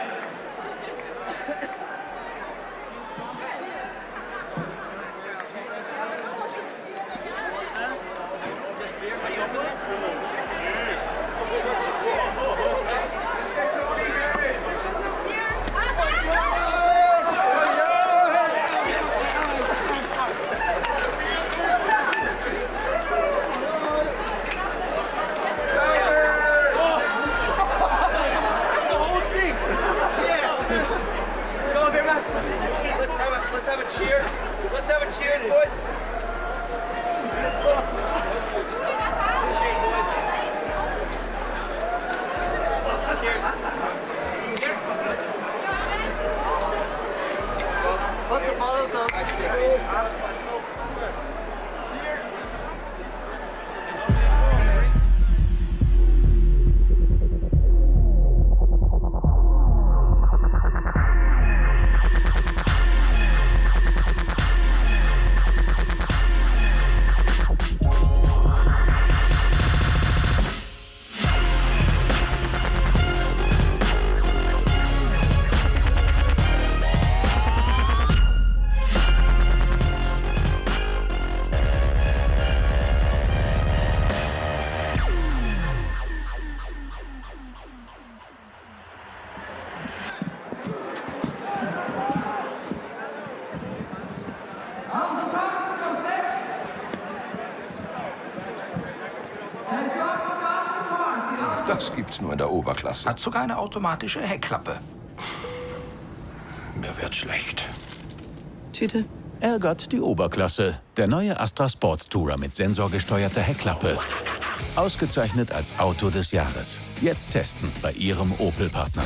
[SPEAKER 13] Let's have a cheers, boys. Cheers, boys. Cheers. Put the bottles up.
[SPEAKER 9] Das gibt's nur in der Oberklasse.
[SPEAKER 8] Hat sogar eine automatische Heckklappe.
[SPEAKER 9] Mir wird schlecht.
[SPEAKER 10] Tüte. Ärgert die Oberklasse. Der neue Astra Sports Tourer mit sensorgesteuerter Heckklappe. Ausgezeichnet als Auto des Jahres. Jetzt testen bei Ihrem Opel-Partner.